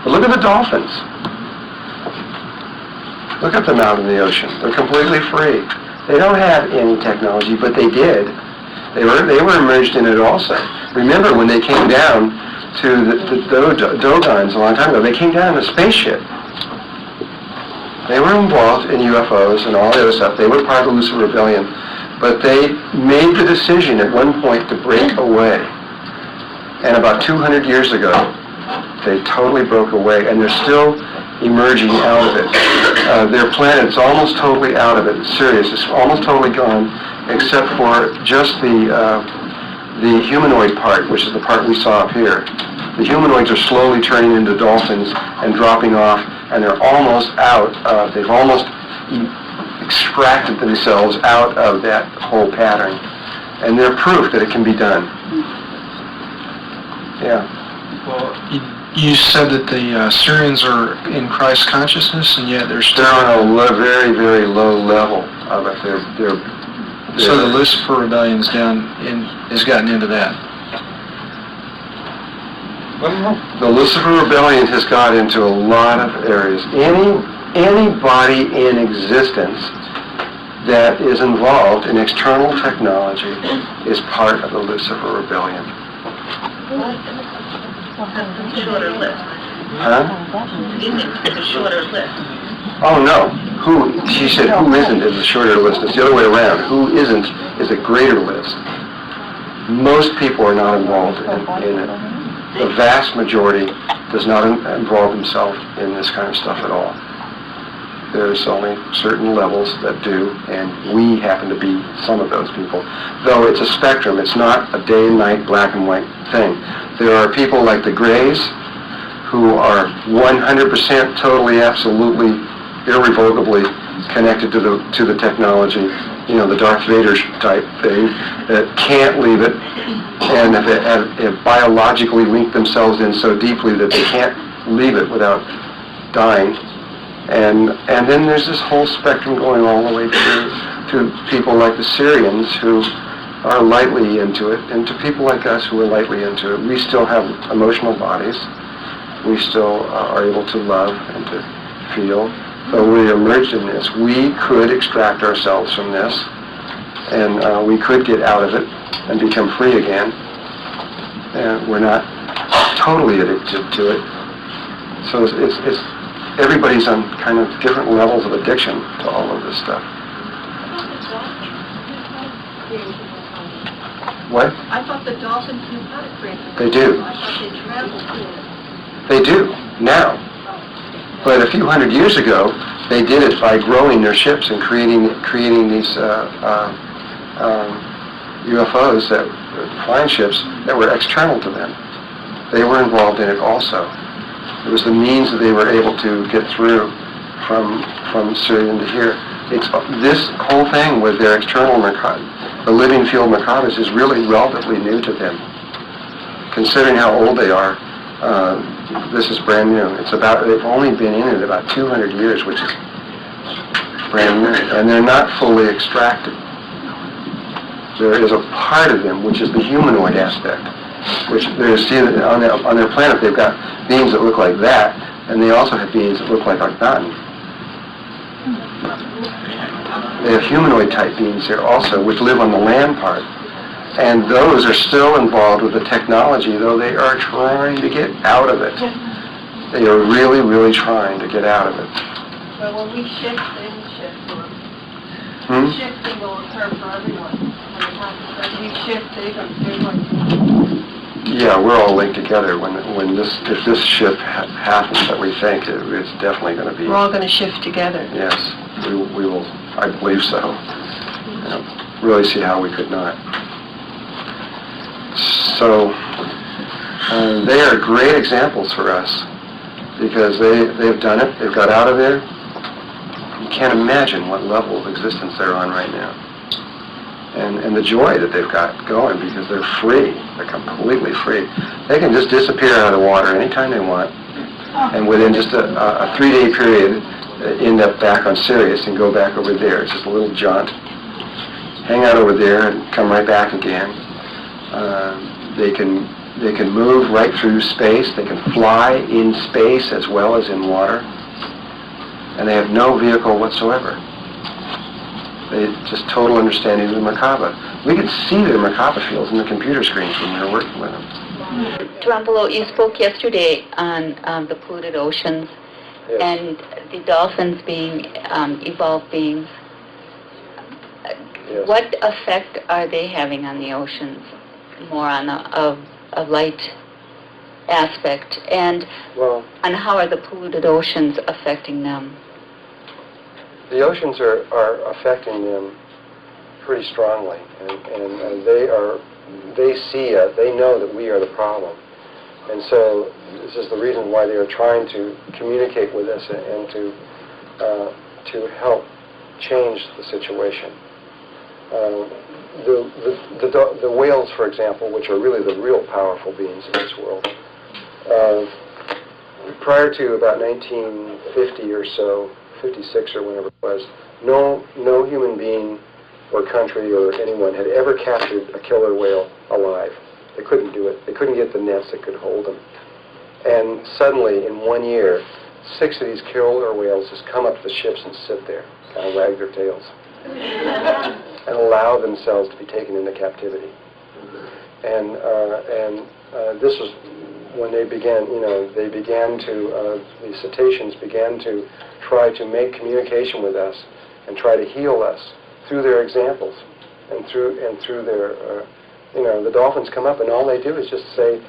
But look at the dolphins. Look at them out in the ocean. They're completely free. They don't have any technology, but they did. They were immersed in it also. Remember when they came down to the Dogons a long time ago, they came down in a spaceship. They were involved in UFOs and all the other stuff. They were part of the Lucifer Rebellion. But they made the decision at one point to break away. And about 200 years ago, they totally broke away, and they're still emerging out of it. Their planet's almost totally out of it. Sirius is almost totally gone, except for just the humanoid part, which is the part we saw up here. The humanoids are slowly turning into dolphins and dropping off, and they're almost out. They've almost extracted themselves out of that whole pattern, and they're proof that it can be done. Yeah. Well, you said that the Syrians are in Christ consciousness, and yet they're still on a very, very low level of it. They're so the Lucifer Rebellion's has gotten into that. The Lucifer Rebellion has got into a lot of areas. Anybody in existence that is involved in external technology is part of the Lucifer Rebellion. That's a shorter list. Huh? It's a shorter list. Oh no. She said who isn't is a shorter list. It's the other way around. Who isn't is a greater list. Most people are not involved in it. The vast majority does not involve themselves in this kind of stuff at all. There's only certain levels that do, and we happen to be some of those people. Though it's a spectrum, it's not a day and night, black and white thing. There are people like the Greys who are 100% totally, absolutely, irrevocably connected to the technology. You know, the Darth Vader type thing that can't leave it, and have biologically linked themselves in so deeply that they can't leave it without dying. And then there's this whole spectrum going all the way to people like the Syrians who are lightly into it, and to people like us who are lightly into it. We still have emotional bodies. We still are able to love and to feel. But we emerged in this. We could extract ourselves from this, and we could get out of it and become free again. And we're not totally addicted to it. So it's everybody's on kind of different levels of addiction to all of this stuff. What? I thought the dolphins knew how to create the They do. I thought they traveled to it. They do, now. But a few hundred years ago, they did it by growing their ships and creating these UFOs, flying ships, that were external to them. They were involved in it also. It was the means that they were able to get through from Syria to here. This whole thing with their external the living field Mercatus is really relatively new to them. Considering how old they are, this is brand new. They've only been in it about 200 years, which is brand new, and they're not fully extracted. There is a part of them, which is the humanoid aspect, which on their planet they've got beings that look like that, and they also have beings that look like Akhenaten. They have humanoid type beings here also, which live on the land part. And those are still involved with the technology, though they are trying to get out of it. They are really, really trying to get out of it. Well, when we shift, they will shift for us. Shifting will occur for everyone. When we shift, they're going to. Yeah, we're all linked together. If this shift happens that we think, it's definitely going to be. We're all going to shift together. Yes, we will. I believe so. Really see how we could not. So they are great examples for us because they've done it. They've got out of there. You can't imagine what level of existence they're on right now, and the joy that they've got going because they're free. They're completely free. They can just disappear out of the water anytime they want, and within just a 3-day period, end up back on Sirius and go back over there. It's just a little jaunt. Hang out over there and come right back again. They can They can move right through space. They can fly in space as well as in water. And they have no vehicle whatsoever. They just total understanding of the Merkaba. We could see the Merkaba fields in the computer screens when we were working with them. Trumpolo, you spoke yesterday on the polluted oceans Yes. and the dolphins being evolved beings. Yes. What effect are they having on the oceans? More on a light aspect, and Well, on how are the polluted oceans affecting them? the oceans are affecting them pretty strongly, and they see us, they know that we are the problem. And so this is the reason why they are trying to communicate with us and to help change the situation. The whales, for example, which are really the real powerful beings in this world, prior to about 1950 or so, 56 or whenever it was, no human being or country or anyone had ever captured a killer whale alive. They couldn't do it. They couldn't get the nets that could hold them. And suddenly, in 1 year, 6 of these killer whales just come up to the ships and sit there, kind of wag their tails, and allow themselves to be taken into captivity. And this was when they began, the cetaceans began to try to make communication with us and try to heal us through their examples and through their, the dolphins come up and all they do is just say,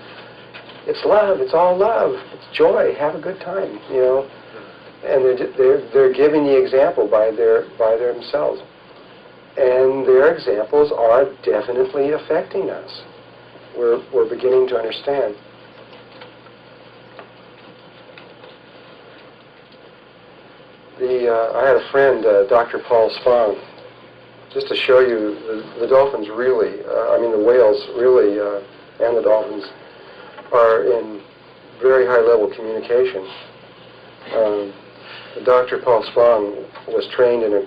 it's love, it's all love, it's joy, have a good time, and they're giving the example by themselves. And their examples are definitely affecting us. We're beginning to understand. I had a friend, Dr. Paul Spong, just to show you the dolphins really, the whales really, and the dolphins are in very high level communication. Dr. Paul Spong was trained in a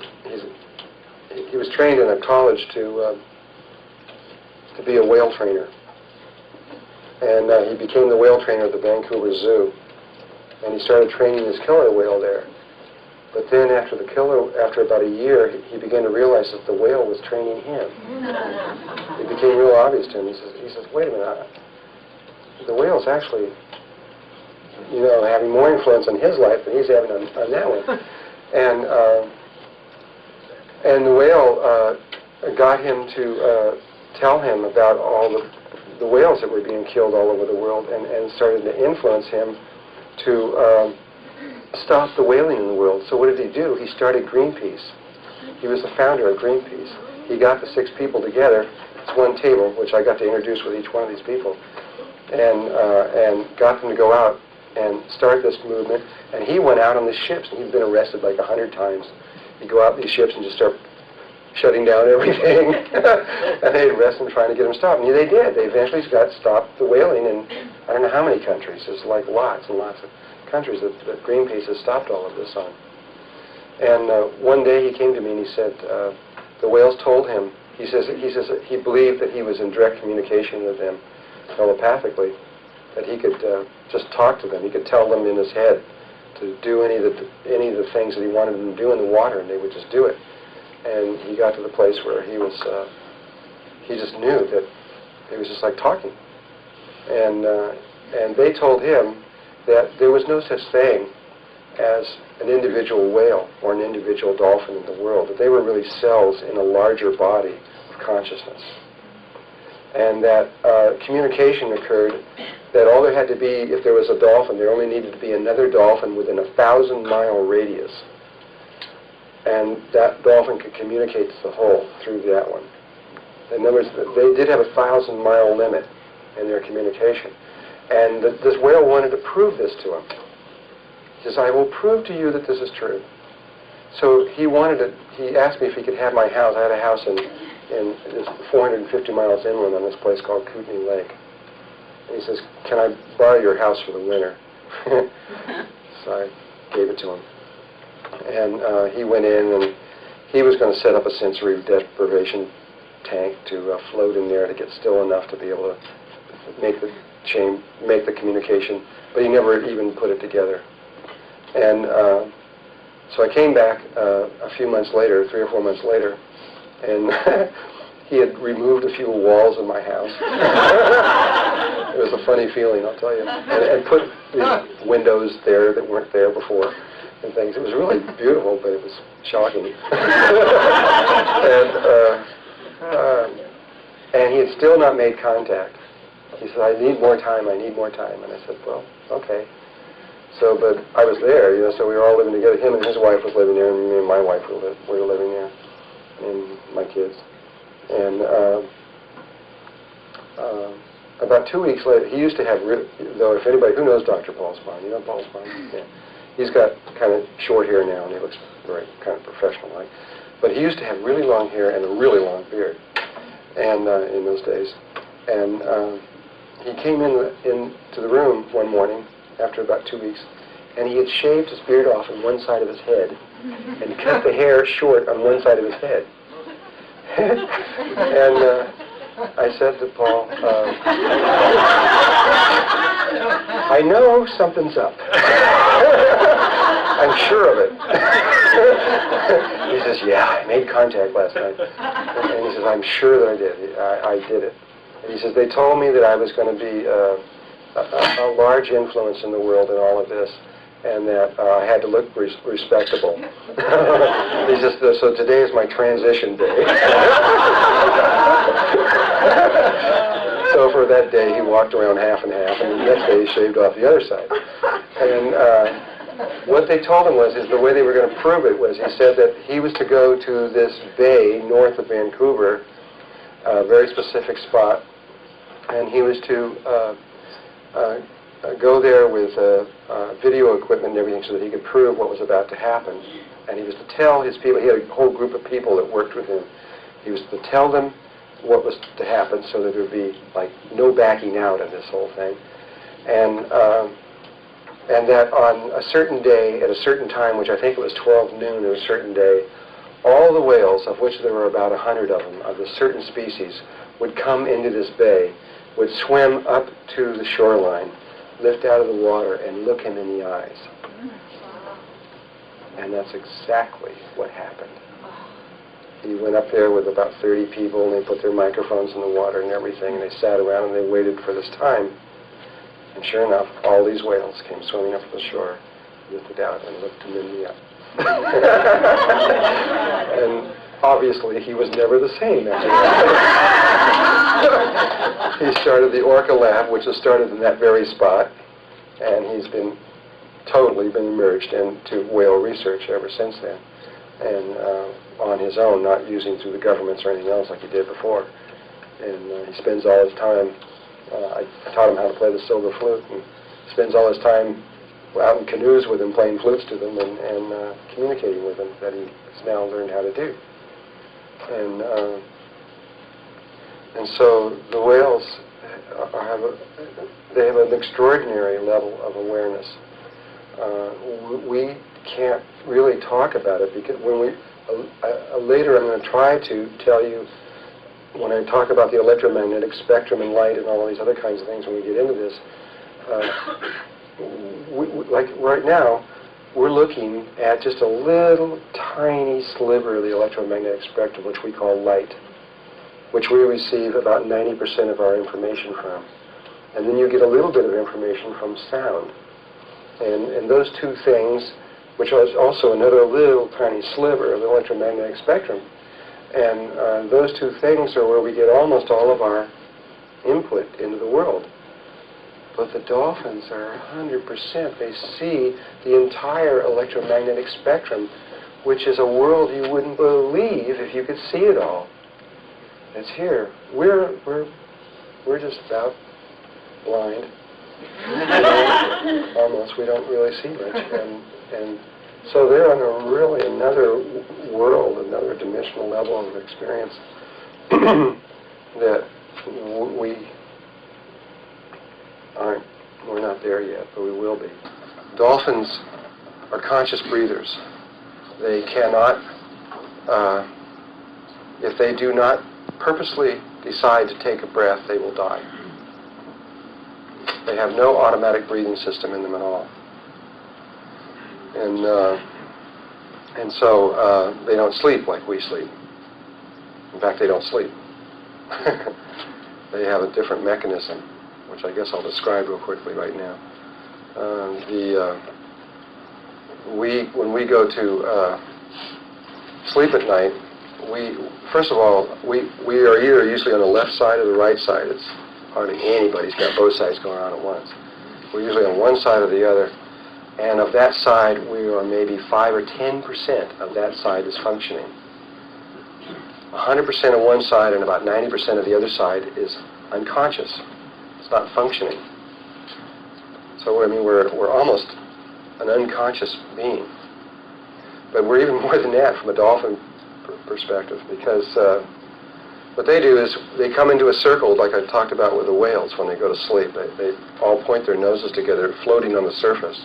college to be a whale trainer, and he became the whale trainer at the Vancouver Zoo, and he started training this killer whale there. But then after about a year, he began to realize that the whale was training him. It became real obvious to him. He says, wait a minute, the whale's actually, having more influence on his life than he's having on that one. And the whale got him to tell him about all the whales that were being killed all over the world and started to influence him to stop the whaling in the world. So what did he do? He started Greenpeace. He was the founder of Greenpeace. He got the 6 people together. It's one table, which I got to introduce with each one of these people, and got them to go out and start this movement. And he went out on the ships, and he'd been arrested like 100 times. He'd go out these ships and just start shutting down everything. And they'd arrest him trying to get him stopped. And they did. They eventually got stopped the whaling in I don't know how many countries. There's like lots and lots of countries that Greenpeace has stopped all of this on. And one day he came to me and he said, the whales told him, he says he believed that he was in direct communication with them telepathically, that he could just talk to them. He could tell them in his head to do any of the things that he wanted them to do in the water, and they would just do it. And he got to the place where he just knew that he was just like talking. And they told him that there was no such thing as an individual whale or an individual dolphin in the world, that they were really cells in a larger body of consciousness. And that communication occurred, that all there had to be, if there was a dolphin, there only needed to be another dolphin within a 1,000-mile radius. And that dolphin could communicate to the whole through that one. In other words, they did have a 1,000-mile limit in their communication. And this whale wanted to prove this to him. He says, I will prove to you that this is true. So he asked me if he could have my house. I had a house in 450 miles inland on this place called Kootenai Lake. And he says, can I borrow your house for the winter? So I gave it to him. And he went in and he was going to set up a sensory deprivation tank to float in there to get still enough to be able to make the make the communication, but he never even put it together. And so I came back a few months later, 3 or 4 months later, and he had removed a few walls in my house. It was a funny feeling, I'll tell you. And put windows there that weren't there before and things. It was really beautiful, but it was shocking. And he had still not made contact. He said, I need more time. And I said, well, okay. So, but I was there, so we were all living together. Him and his wife was living there, and me and my wife were living there, and my kids. And about 2 weeks later, he used to have, though if anybody, who knows Dr. Paul Spine? You know Paul Spine? Yeah. He's got kind of short hair now, and he looks very kind of professional-like. But he used to have really long hair and a really long beard, and in those days. And he came into the room one morning after about 2 weeks, and he had shaved his beard off on one side of his head and cut the hair short on one side of his head. And I said to Paul, I know something's up. I'm sure of it. He says, yeah, I made contact last night. And he says, I'm sure that I did. I did it. And he says, they told me that I was going to be a large influence in the world in all of this, and that I had to look respectable. He says, so today is my transition day. So for that day, he walked around half and half, and the next day he shaved off the other side. And what they told him was, the way they were going to prove it was, he said that he was to go to this bay north of Vancouver, a very specific spot, and he was to go there with video equipment and everything so that he could prove what was about to happen. And he was to tell his people, he had a whole group of people that worked with him, he was to tell them what was to happen so that there would be like no backing out of this whole thing. And that on a certain day, at a certain time, which I think it was 12 noon on a certain day, all the whales, of which there were about 100 of them, of a certain species, would come into this bay, would swim up to the shoreline, lift out of the water, and look him in the eyes. And that's exactly what happened. He went up there with about 30 people, and they put their microphones in the water and everything, and they sat around and they waited for this time. And sure enough, all these whales came swimming up to the shore, lifted out, and looked him in the eye. And obviously, he was never the same after that. He started the Orca Lab, which was started in that very spot, and he's been totally immersed into whale research ever since then, and on his own, not using through the governments or anything else like he did before. And he spends all his time, I taught him how to play the silver flute, and spends all his time out in canoes with him, playing flutes to them and communicating with them, that he's now learned how to do. And so the whales they have an extraordinary level of awareness. We can't really talk about it because when later I'm going to try to tell you, when I talk about the electromagnetic spectrum and light and all these other kinds of things when we get into this, like right now, we're looking at just a little tiny sliver of the electromagnetic spectrum, which we call light, which we receive about 90% of our information from. And then you get a little bit of information from sound. And those two things, which is also another little tiny sliver of the electromagnetic spectrum, and those two things are where we get almost all of our input into the world. But the dolphins are 100%. They see the entire electromagnetic spectrum, which is a world you wouldn't believe if you could see it all. It's here. We're just about blind. Almost. We don't really see much. And so they're on really another world, another dimensional level of experience that we're not there yet, but we will be. Dolphins are conscious breathers. They cannot, if they do not purposely decide to take a breath, they will die. They have no automatic breathing system in them at all. And so they don't sleep like we sleep. In fact, they don't sleep. They have a different mechanism, which I guess I'll describe real quickly right now. When we go to sleep at night, first of all, we are either usually on the left side or the right side. It's hardly anybody's got both sides going on at once. We're usually on one side or the other, and of that side, we are maybe 5 or 10% of that side is functioning. 100% of one side and about 90% of the other side is unconscious. It's not functioning. So I mean, we're almost an unconscious being. But we're even more than that from a dolphin perspective, because what they do is they come into a circle, like I talked about with the whales when they go to sleep. They all point their noses together, floating on the surface,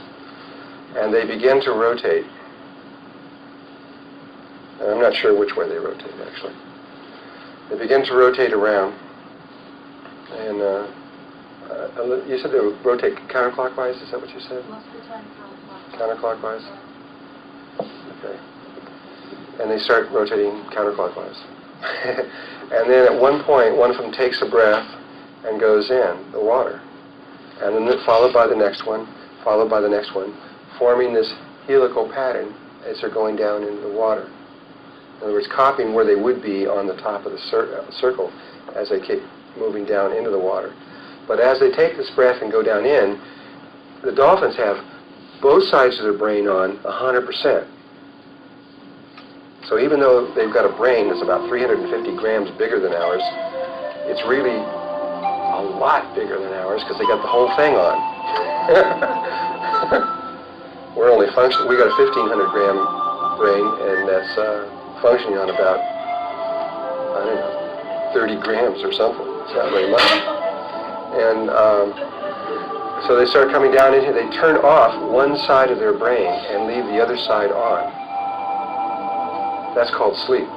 and they begin to rotate. And I'm not sure which way they rotate, actually. They begin to rotate around, and you said they would rotate counterclockwise? Is that what you said? Most of the time, counterclockwise. Counterclockwise? Okay. And they start rotating counterclockwise. And then at one point, one of them takes a breath and goes in the water. And then followed by the next one, followed by the next one, forming this helical pattern as they're going down into the water. In other words, copying where they would be on the top of the circle as they keep moving down into the water. But as they take this breath and go down in, the dolphins have both sides of their brain on 100%. So even though they've got a brain that's about 350 grams bigger than ours, it's really a lot bigger than ours because they got the whole thing on. We're only functioning, we got a 1,500 gram brain, and that's functioning on about, I don't know, 30 grams or something. It's not very much. And so they start coming down in here. They turn off one side of their brain and leave the other side on. That's called sleep.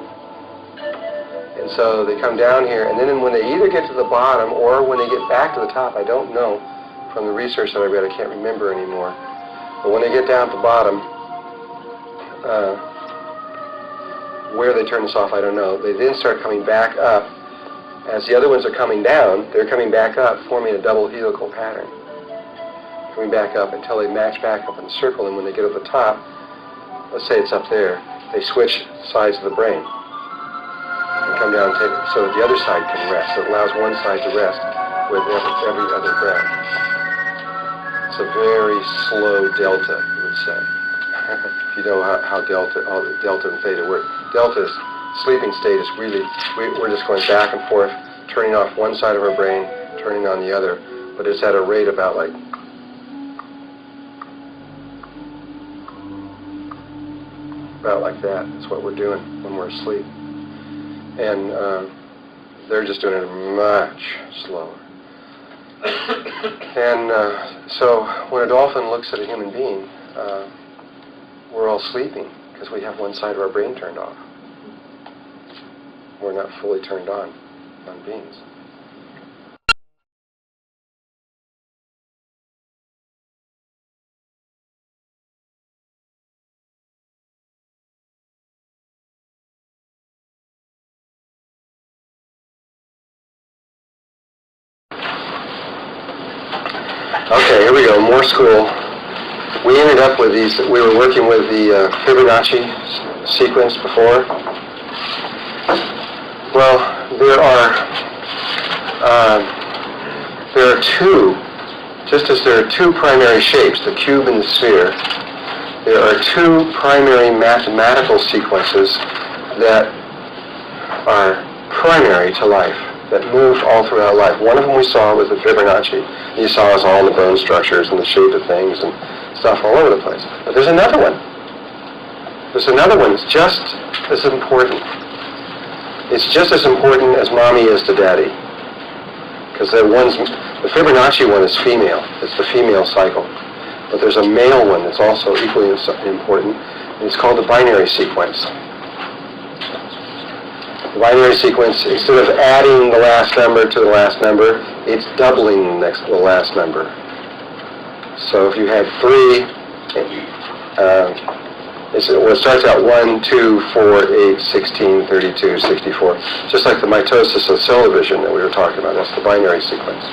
And so they come down here, and then when they either get to the bottom or when they get back to the top, I don't know from the research that I read, I can't remember anymore. But when they get down at the bottom, where they turn this off, I don't know. They then start coming back up. As the other ones are coming down, they're coming back up, forming a double helical pattern. Coming back up until they match back up in the circle, and when they get at the top, let's say it's up there, they switch sides of the brain and come down and take it so that the other side can rest. So it allows one side to rest with every other breath. It's a very slow delta, you would say. If you know how delta and theta work. Delta's sleeping state is really, we're just going back and forth, turning off one side of our brain, turning on the other, but it's at a rate about like that. That's what we're doing when we're asleep. And they're just doing it much slower. And so when a dolphin looks at a human being, we're all sleeping because we have one side of our brain turned off. We're not fully turned on beings. Okay, here we go, more school. We ended up with these, we were working with the Fibonacci sequence before. Well, there are two, just as there are two primary shapes, the cube and the sphere, there are two primary mathematical sequences that are primary to life, that move all throughout life. One of them we saw was the Fibonacci. You saw us all in the bone structures and the shape of things and stuff all over the place. But there's another one. There's another one that's just as important. It's just as important as mommy is to daddy. Because the Fibonacci one is female. It's the female cycle. But there's a male one that's also equally important, and it's called the binary sequence. The binary sequence, instead of adding the last number to the last number, it's doubling the last number. So if you had 3, it starts out 1, 2, 4, 8, 16, 32, 64. Just like the mitosis of cell division that we were talking about. That's the binary sequence.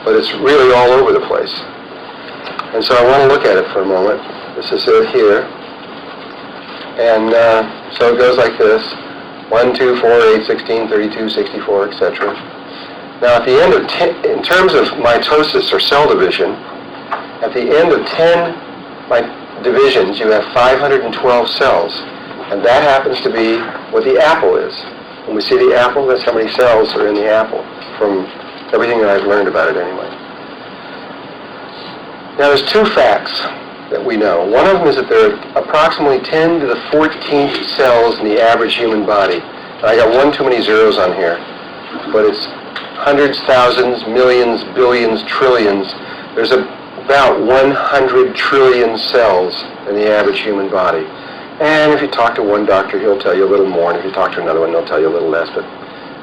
But it's really all over the place. And so I want to look at it for a moment. This is it here. And so it goes like this. 1, 2, 4, 8, 16, 32, 64, etc. Now at the end of 10, in terms of mitosis or cell division, at the end of 10 divisions you have 512 cells. And that happens to be what the apple is. When we see the apple, that's how many cells are in the apple, from everything that I've learned about it anyway. Now there's 2 facts that we know. One of them is that there are approximately 10 to the 14th cells in the average human body. And I got one too many zeros on here, but it's hundreds, thousands, millions, billions, trillions. There's about 100 trillion cells in the average human body. And if you talk to one doctor, he'll tell you a little more, and if you talk to another one, they'll tell you a little less, but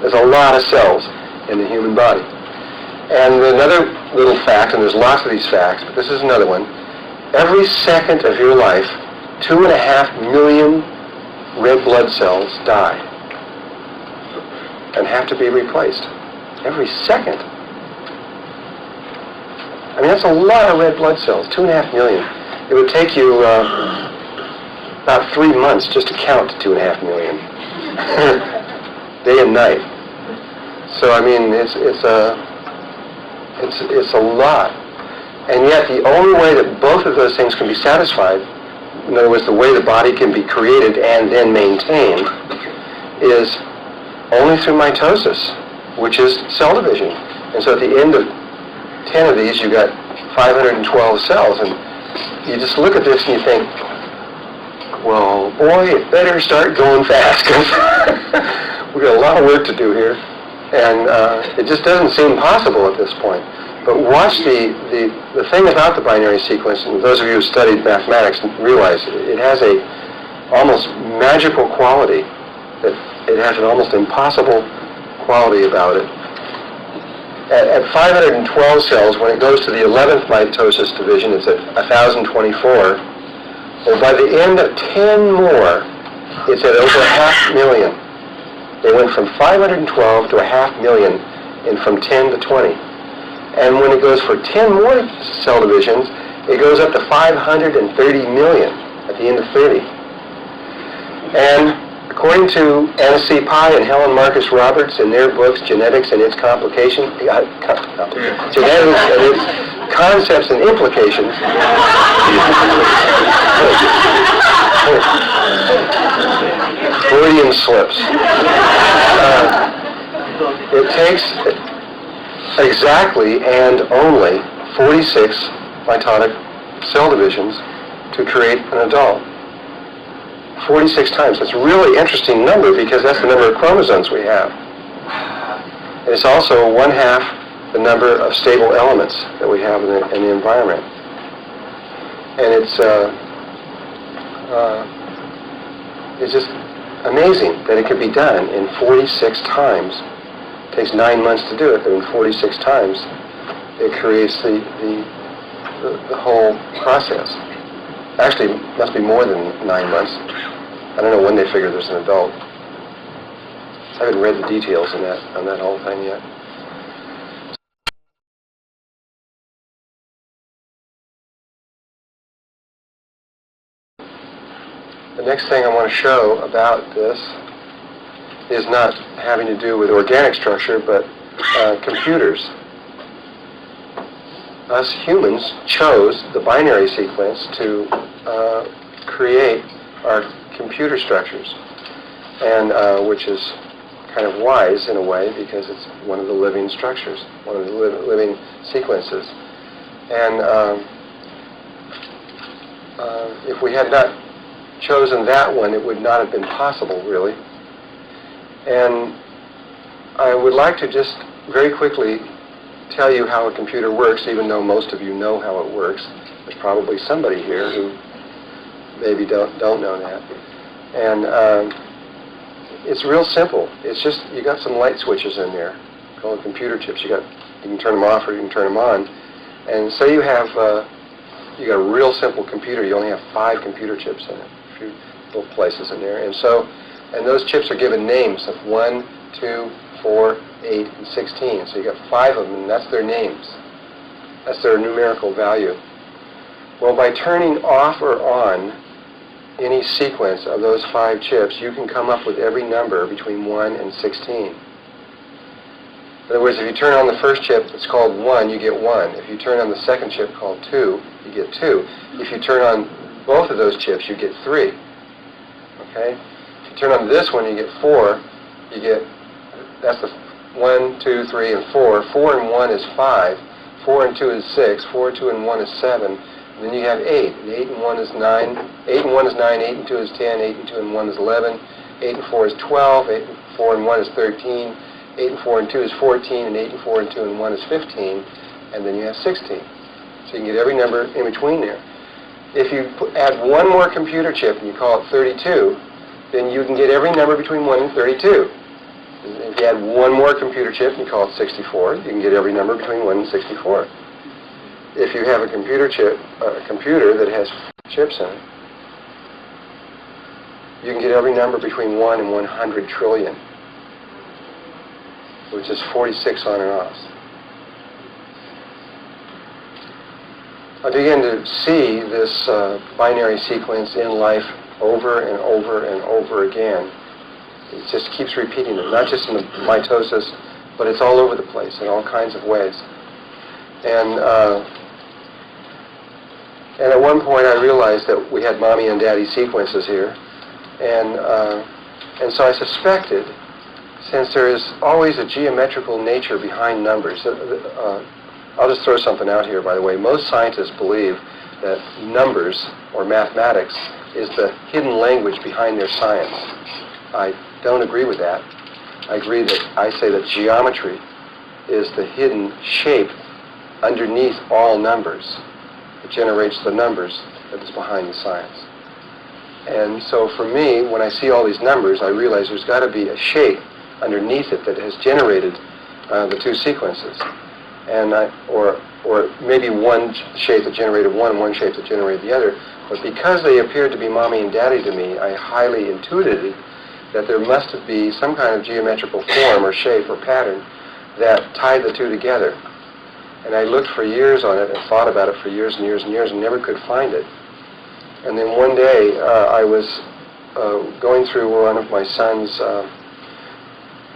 there's a lot of cells in the human body. And another little fact, and there's lots of these facts, but this is another one. Every second of your life, 2.5 million red blood cells die and have to be replaced. Every second. I mean, that's a lot of red blood cells, 2.5 million. It would take you about 3 months just to count 2.5 million, day and night. So I mean, it's a lot. And yet the only way that both of those things can be satisfied, in other words, the way the body can be created and then maintained, is only through mitosis, which is cell division. And so at the end of 10 of these, you got 512 cells. And you just look at this and you think, well, boy, it better start going fast, because we've got a lot of work to do here. And it just doesn't seem possible at this point. But watch the thing about the binary sequence, and those of you who studied mathematics realize it has a almost magical quality. That it has an almost impossible quality about it. At 512 cells, when it goes to the 11th mitosis division, it's at 1,024. Well, by the end of 10 more, it's at over 500,000. They went from 512 to 500,000, and from 10 to 20. And when it goes for 10 more cell divisions, it goes up to 530 million at the end of 30. And according to Anna C. Pye and Helen Marcus Roberts in their books, Genetics and Its Complications, Genetics and Its Concepts and Implications, Freudian slips. It takes exactly and only 46 mitotic cell divisions to create an adult. 46 times. That's a really interesting number because that's the number of chromosomes we have. And it's also 1/2 the number of stable elements that we have in the environment. And it's just amazing that it could be done in 46 times. It takes 9 months to do it, but in 46 times it creates the whole process. Actually, it must be more than 9 months. I don't know when they figure there's an adult. I haven't read the details on that whole thing yet. The next thing I want to show about this is not having to do with organic structure, but computers. Us humans chose the binary sequence to create our computer structures, and which is kind of wise in a way because it's one of the living structures, one of the living sequences. And if we had not chosen that one, it would not have been possible, really. And I would like to just very quickly tell you how a computer works, even though most of you know how it works. There's probably somebody here who maybe don't know that. And it's real simple. It's just, you got some light switches in there, called computer chips. You can turn them off or you can turn them on. And say you have, you got a real simple computer. You only have 5 computer chips in it, a few little places in there. And those chips are given names of 1, 2, 4, 8, and 16. So you got 5 of them, and that's their names. That's their numerical value. Well, by turning off or on any sequence of those 5 chips, you can come up with every number between 1 and 16. In other words, if you turn on the first chip, it's called 1, you get 1. If you turn on the second chip, called 2, you get 2. If you turn on both of those chips, you get 3. Okay? If you turn on this one, you get 4. You get, that's the 1, 2, 3, and 4. 4 and 1 is 5. 4 and 2 is 6. 4, 2, and 1 is 7. And then you have 8. And 8 and 1 is 9. 8 and 1 is 9. 8 and 2 is 10. 8 and 2 and 1 is 11. 8 and 4 is 12. 8 and 4 and 1 is 13. 8 and 4 and 2 is 14. And 8 and 4 and 2 and 1 is 15. And then you have 16. So you can get every number in between there. If you add one more computer chip and you call it 32, then you can get every number between 1 and 32. If you add one more computer chip and you call it 64, you can get every number between 1 and 64. If you have a computer that has chips in it, you can get every number between 1 and 100 trillion, which is 46 on and off. I begin to see this binary sequence in life over and over and over again. It just keeps repeating it, not just in the mitosis, but it's all over the place in all kinds of ways. And at one point I realized that we had mommy and daddy sequences here. And so I suspected, since there is always a geometrical nature behind numbers, I'll just throw something out here, by the way. Most scientists believe that numbers, or mathematics, is the hidden language behind their science. I don't agree with that. I say that geometry is the hidden shape underneath all numbers. It generates the numbers that is behind the science. And so for me, when I see all these numbers, I realize there's got to be a shape underneath it that has generated the 2 sequences. And or maybe one shape that generated one and one shape that generated the other. But because they appeared to be mommy and daddy to me, I highly intuited that there must be some kind of geometrical form or shape or pattern that tied the 2 together. And I looked for years on it and thought about it for years and years and years and never could find it. And then one day I was going through one of my son's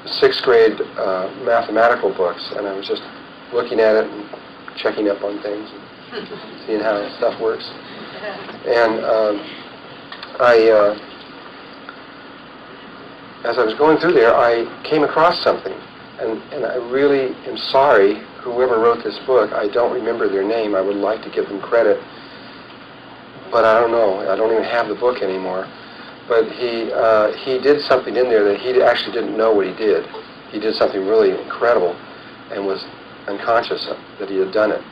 6th grade mathematical books, and I was just looking at it and checking up on things and seeing how stuff works. And as I was going through there, I came across something. And I really am sorry, whoever wrote this book, I don't remember their name. I would like to give them credit, but I don't know. I don't even have the book anymore. But he did something in there that he actually didn't know what he did. He did something really incredible and was unconscious that he had done it.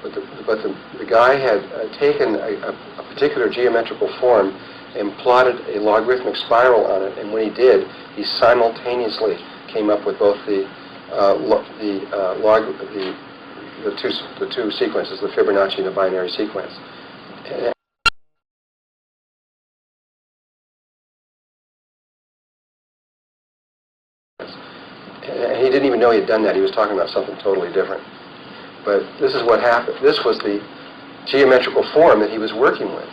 But the guy had taken a particular geometrical form and plotted a logarithmic spiral on it, and when he did, he simultaneously came up with both the two sequences, the Fibonacci and the binary sequence. And he didn't even know he had done that. He was talking about something totally different. But this is what happened. This was the geometrical form that he was working with.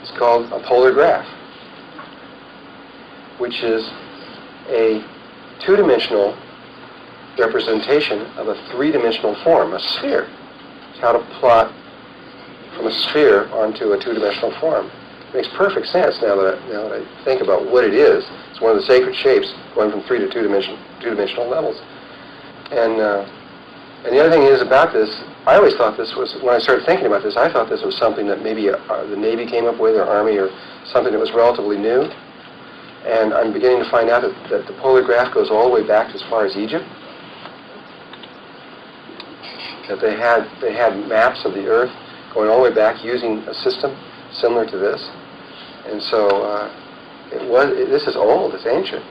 It's called a polar graph, which is a 2-dimensional representation of a 3-dimensional form, a sphere. It's how to plot from a sphere onto a 2-dimensional form. It makes perfect sense now that I think about what it is. It's one of the sacred shapes going from 3 to 2-dimensional levels. And the other thing is about this, I always thought this was, when I started thinking about this, I thought this was something that maybe the Navy came up with, or Army, or something that was relatively new. And I'm beginning to find out that the polar graph goes all the way back as far as Egypt. That they had maps of the Earth going all the way back using a system similar to this. And so This is old, it's ancient.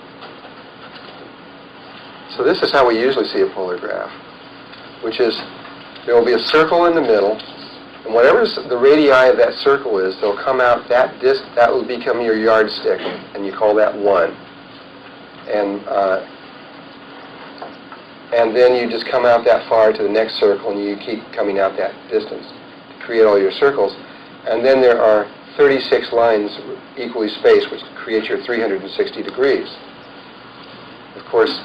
So this is how we usually see a polar graph, which is there will be a circle in the middle, and whatever the radii of that circle is, they'll come out that disc, that will become your yardstick, and you call that 1. And then you just come out that far to the next circle, and you keep coming out that distance to create all your circles. And then there are 36 lines equally spaced, which creates your 360 degrees. Of course,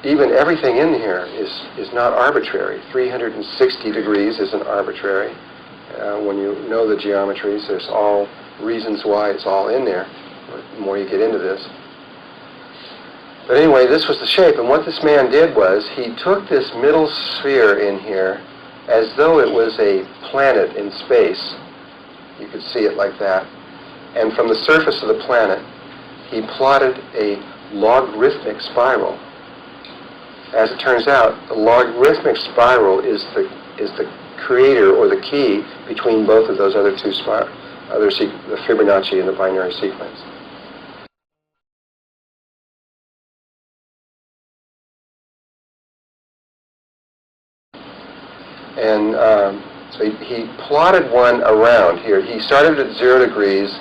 even everything in here is not arbitrary. 360 degrees isn't arbitrary. When you know the geometries, there's all reasons why it's all in there, the more you get into this. But anyway, this was the shape, and what this man did was he took this middle sphere in here as though it was a planet in space. You could see it like that. And from the surface of the planet, he plotted a logarithmic spiral. As it turns out, the logarithmic spiral is the creator or the key between both of those other two the Fibonacci and the binary sequence. And so he plotted one around here. He started at 0 degrees,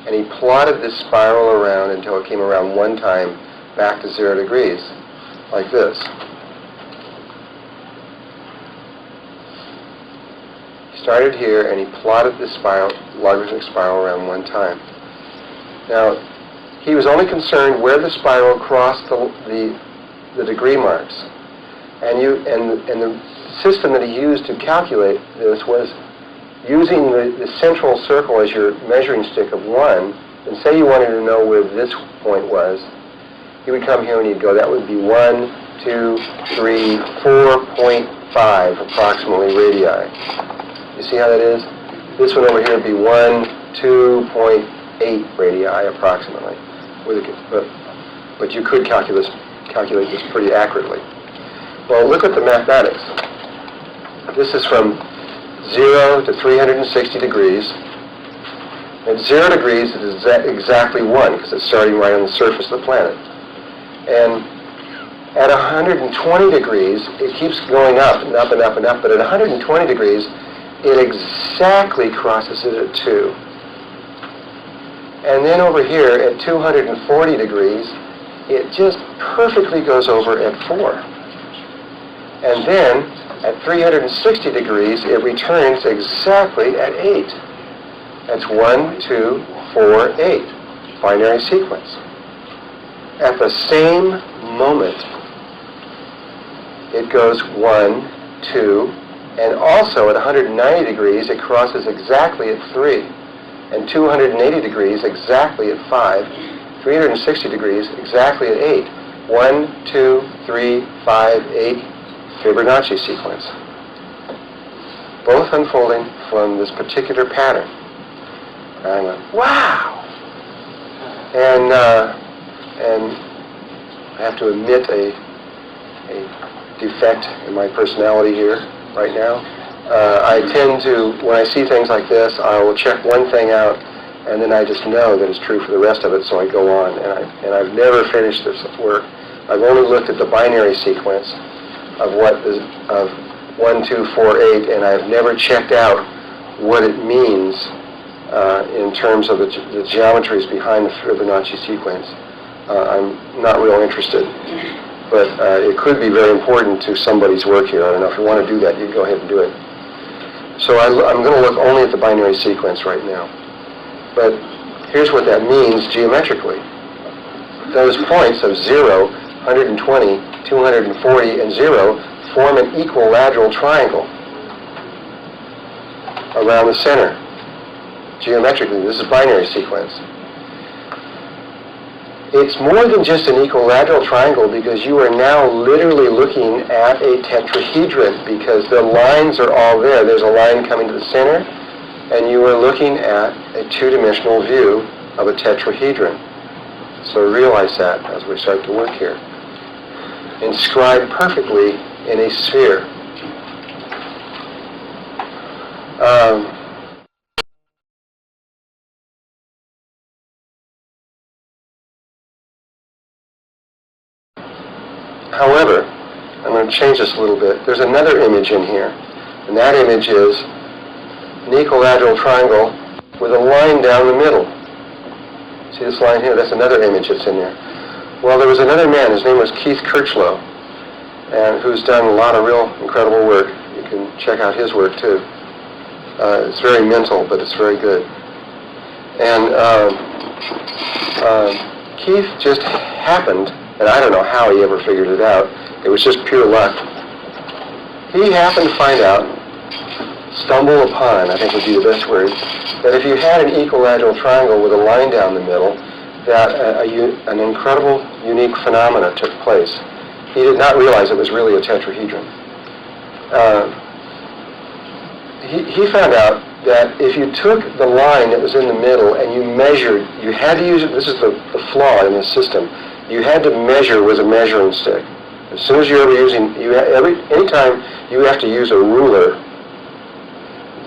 and he plotted this spiral around until it came around one time back to 0 degrees, like this. He started here, and he plotted this spiral, logarithmic spiral, around one time. Now, he was only concerned where the spiral crossed the degree marks, and the system that he used to calculate this was using the central circle as your measuring stick of 1, and say you wanted to know where this point was, he would come here and he'd go, that would be 1, 2, 3, 4.5 approximately radii. You see how that is? This one over here would be 1, 2.8 radii approximately. But you could calculate this pretty accurately. Well, look at the mathematics. This is from 0 to 360 degrees. At 0 degrees, it is exactly 1, because it's starting right on the surface of the planet. And at 120 degrees, it keeps going up and up and up and up, but at 120 degrees, it exactly crosses it at 2. And then over here, at 240 degrees, it just perfectly goes over at 4. And then, at 360 degrees, it returns exactly at 8. That's 1, 2, 4, 8. Binary sequence. At the same moment, it goes 1, 2, and also at 190 degrees, it crosses exactly at 3. And 280 degrees, exactly at 5. 360 degrees, exactly at 8. 1, 2, 3, 5, 8. Fibonacci sequence, both unfolding from this particular pattern. And I went, wow! And I have to admit a defect in my personality here right now. I tend to, when I see things like this, I will check one thing out, and then I just know that it's true for the rest of it, so I go on. And I've never finished this work. I've only looked at the binary sequence of 1, 2, 4, 8, and I've never checked out what it means in terms of the geometries behind the Fibonacci sequence. I'm not real interested, but it could be very important to somebody's work here. I don't know, if you want to do that, you go ahead and do it. So I'm going to look only at the binary sequence right now. But here's what that means geometrically. Those points of 0, 120, 240, and 0 form an equilateral triangle around the center. Geometrically, this is binary sequence. It's more than just an equilateral triangle, because you are now literally looking at a tetrahedron, because the lines are all there. There's a line coming to the center, and you are looking at a two-dimensional view of a tetrahedron. So realize that as we start to work here. Inscribed perfectly in a sphere. However, I'm going to change this a little bit. There's another image in here, and that image is an equilateral triangle with a line down the middle. See this line here? That's another image that's in there. Well, there was another man. His name was Keith Critchlow, and who's done a lot of real incredible work. You can check out his work too. It's very mental, but it's very good. And Keith just happened, and I don't know how he ever figured it out. It was just pure luck. He happened to find out, stumble upon, I think would be the best word, that if you had an equilateral triangle with a line down the middle, that an incredible, unique phenomena took place. He did not realize it was really a tetrahedron. He found out that if you took the line that was in the middle and you measured, you had to use it, this is the flaw in this system, you had to measure with a measuring stick. As soon as you're ever using, anytime you have to use a ruler,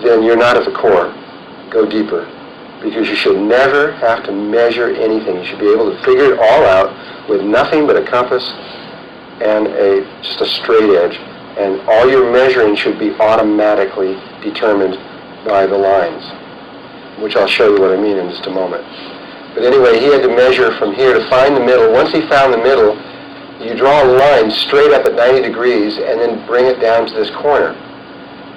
then you're not at the core. Go deeper. Because you should never have to measure anything. You should be able to figure it all out with nothing but a compass and just a straight edge. And all your measuring should be automatically determined by the lines, which I'll show you what I mean in just a moment. But anyway, he had to measure from here to find the middle. Once he found the middle, you draw a line straight up at 90 degrees and then bring it down to this corner.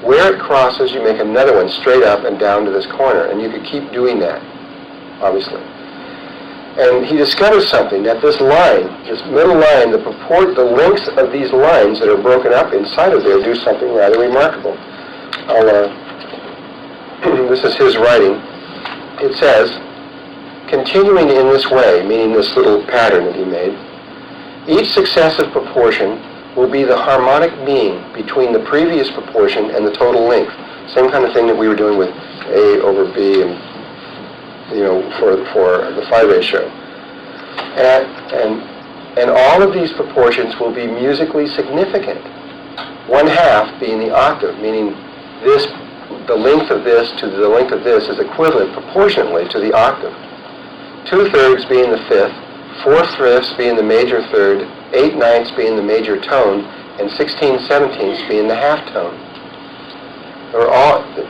Where it crosses, you make another one straight up and down to this corner, and you could keep doing that, obviously. And he discovers something, that this line, this middle line, the lengths of these lines that are broken up inside of there do something rather remarkable. This is his writing. It says, continuing in this way, meaning this little pattern that he made, each successive proportion will be the harmonic mean between the previous proportion and the total length. Same kind of thing that we were doing with A over B and, for the phi ratio. And all of these proportions will be musically significant. 1/2 being the octave, meaning the length of this to the length of this is equivalent proportionately to the octave. 2/3 being the fifth, 4/5 being the major third, 8/9 being the major tone, and 16/17 being the half tone.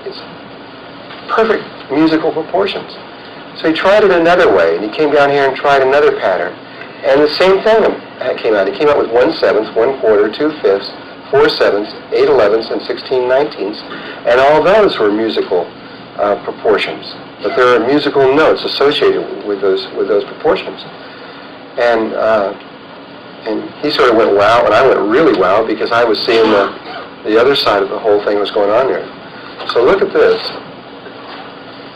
It's perfect musical proportions. So he tried it another way, and he came down here and tried another pattern. And the same thing came out. He came out with 1/7, 1/4, 2/5, 4/7, 8/11, and 16/19, and all those were musical proportions. But there are musical notes associated with those proportions. And he sort of went wow, and I went really wow, because I was seeing the other side of the whole thing was going on there. So look at this.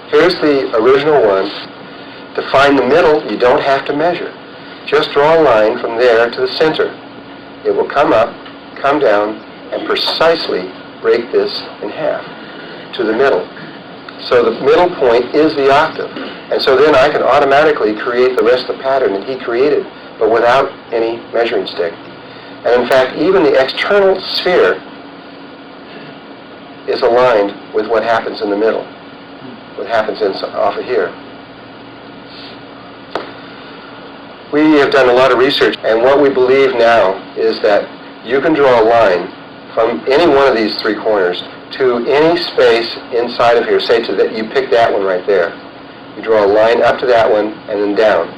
Here's the original one. To find the middle, you don't have to measure. Just draw a line from there to the center. It will come up, come down, and precisely break this in half to the middle. So the middle point is the octave. And so then I can automatically create the rest of the pattern that he created, but without any measuring stick. And in fact, even the external sphere is aligned with what happens in the middle, what happens off of here. We have done a lot of research, and what we believe now is that you can draw a line from any one of these three corners to any space inside of here. Say you pick that one right there. You draw a line up to that one and then down,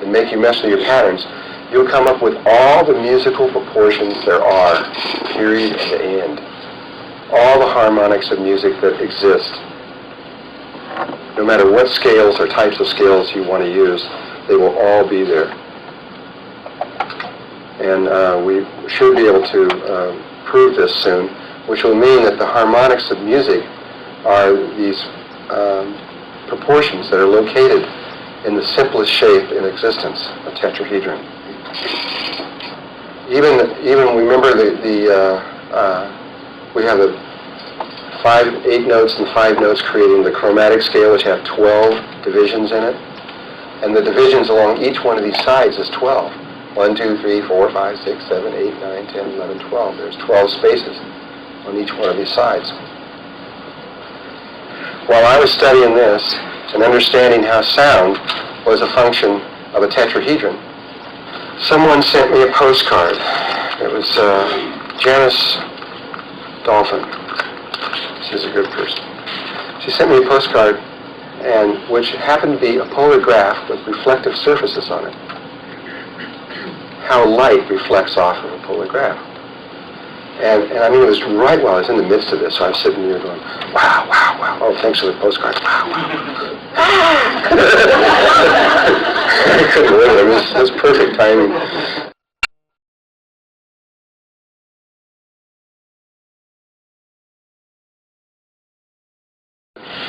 and make you mess with your patterns. You'll come up with all the musical proportions there are, period, and the end. All the harmonics of music that exist. No matter what scales or types of scales you want to use, they will all be there. And we should be able to prove this soon, which will mean that the harmonics of music are these proportions that are located in the simplest shape in existence, a tetrahedron. Even remember we have the 8 notes and 5 notes creating the chromatic scale, which have 12 divisions in it. And the divisions along each one of these sides is 12. 1, 2, 3, 4, 5, 6, 7, 8, 9, 10, 11, 12. There's 12 spaces on each one of these sides. While I was studying this and understanding how sound was a function of a tetrahedron, someone sent me a postcard It was Janice Dolphin. She's a good person. She sent me a postcard, and which happened to be a polar graph with reflective surfaces on it. How light reflects off of a polar graph. And I mean, it was right while I was in the midst of this, so I'm sitting here going, wow, wow, wow. Oh, thanks for the postcard. Wow, wow. I couldn't believe it. It was perfect timing.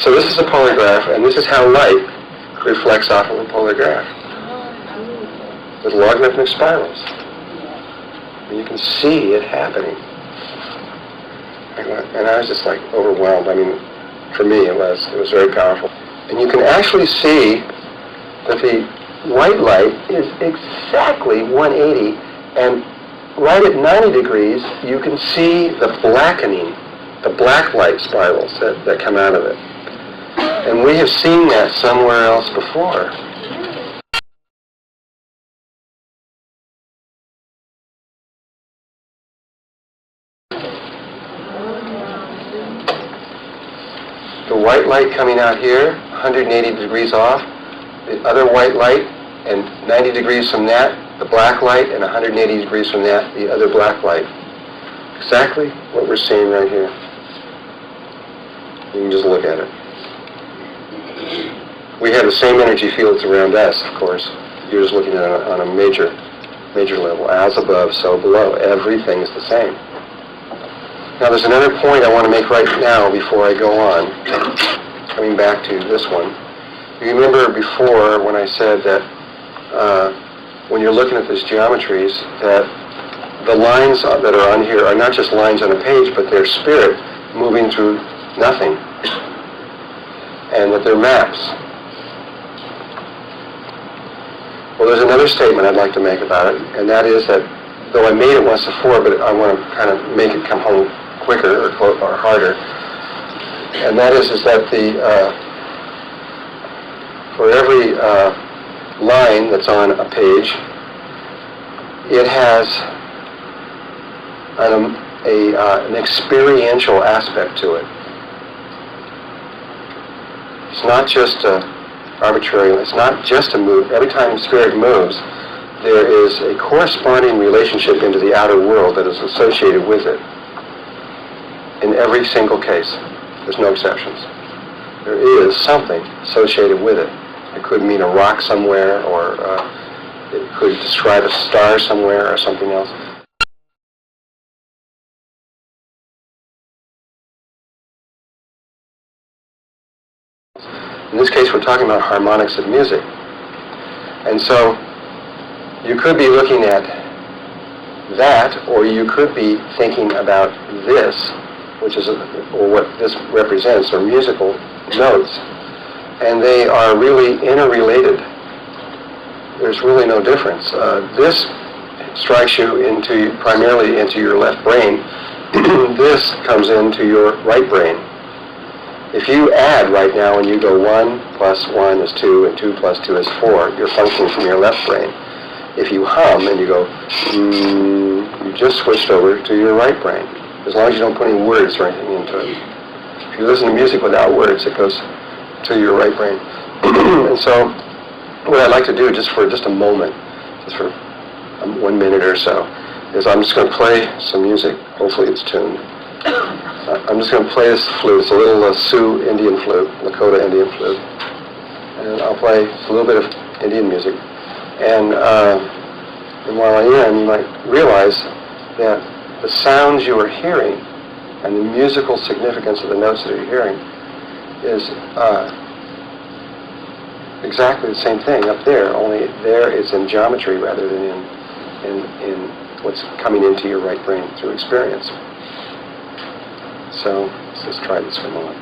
So this is a polar graph, and this is how light reflects off of a polar graph with logarithmic spirals. And you can see it happening. And I was just like overwhelmed. I mean, for me it was very powerful. And you can actually see that the white light is exactly 180, and right at 90 degrees you can see the blackening, the black light spirals that come out of it. And we have seen that somewhere else before. The white light coming out here, 180 degrees off, the other white light, and 90 degrees from that, the black light, and 180 degrees from that, the other black light. Exactly what we're seeing right here. You can just look at it. We have the same energy fields around us, of course. You're just looking at it on a major level. As above, so below. Everything is the same. Now there's another point I want to make right now before I go on, coming back to this one. You remember before when I said that when you're looking at these geometries, that the lines that are on here are not just lines on a page, but they're spirit moving through nothing, and that they're maps. Well, there's another statement I'd like to make about it, and that is that though I made it once before, but I want to kind of make it come home quicker or harder, and that is that for every line that's on a page, it has an experiential aspect to it. It's not just arbitrary, it's not just a move. Every time spirit moves, there is a corresponding relationship into the outer world that is associated with it. In every single case. There's no exceptions. There is something associated with it. It could mean a rock somewhere, or it could describe a star somewhere, or something else. In this case, we're talking about harmonics of music. And so, you could be looking at that, or you could be thinking about this, which is, or what this represents, or musical notes, and they are really interrelated. There's really no difference. This strikes you primarily into your left brain. This comes into your right brain. If you add right now and you go 1 + 1 is 2, and 2 + 2 is 4, you're functioning from your left brain. If you hum and you go, you just switched over to your right brain, as long as you don't put any words or anything into it. If you listen to music without words, it goes to your right brain. And so, what I'd like to do, just for a moment, just for 1 minute or so, is I'm just going to play some music. Hopefully it's tuned. I'm just going to play this flute. It's a little Sioux Indian flute, Lakota Indian flute. And I'll play a little bit of Indian music. And while I am, you might realize that the sounds you are hearing and the musical significance of the notes that you're hearing is exactly the same thing up there, only there it's in geometry rather than in what's coming into your right brain through experience. So let's just try this for a moment.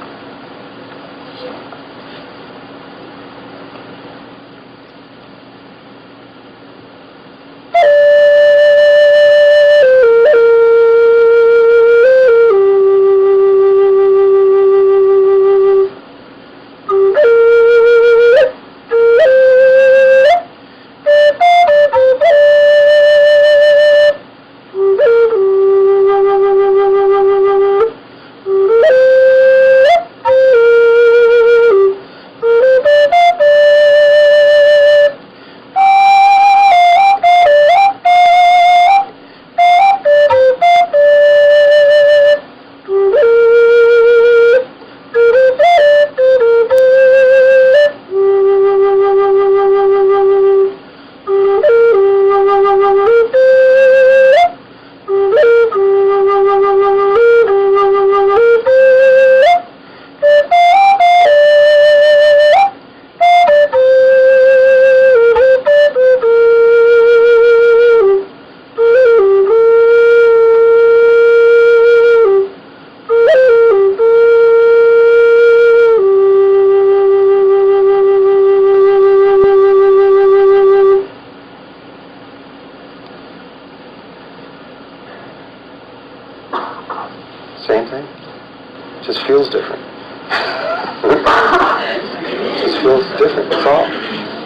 different, that's all.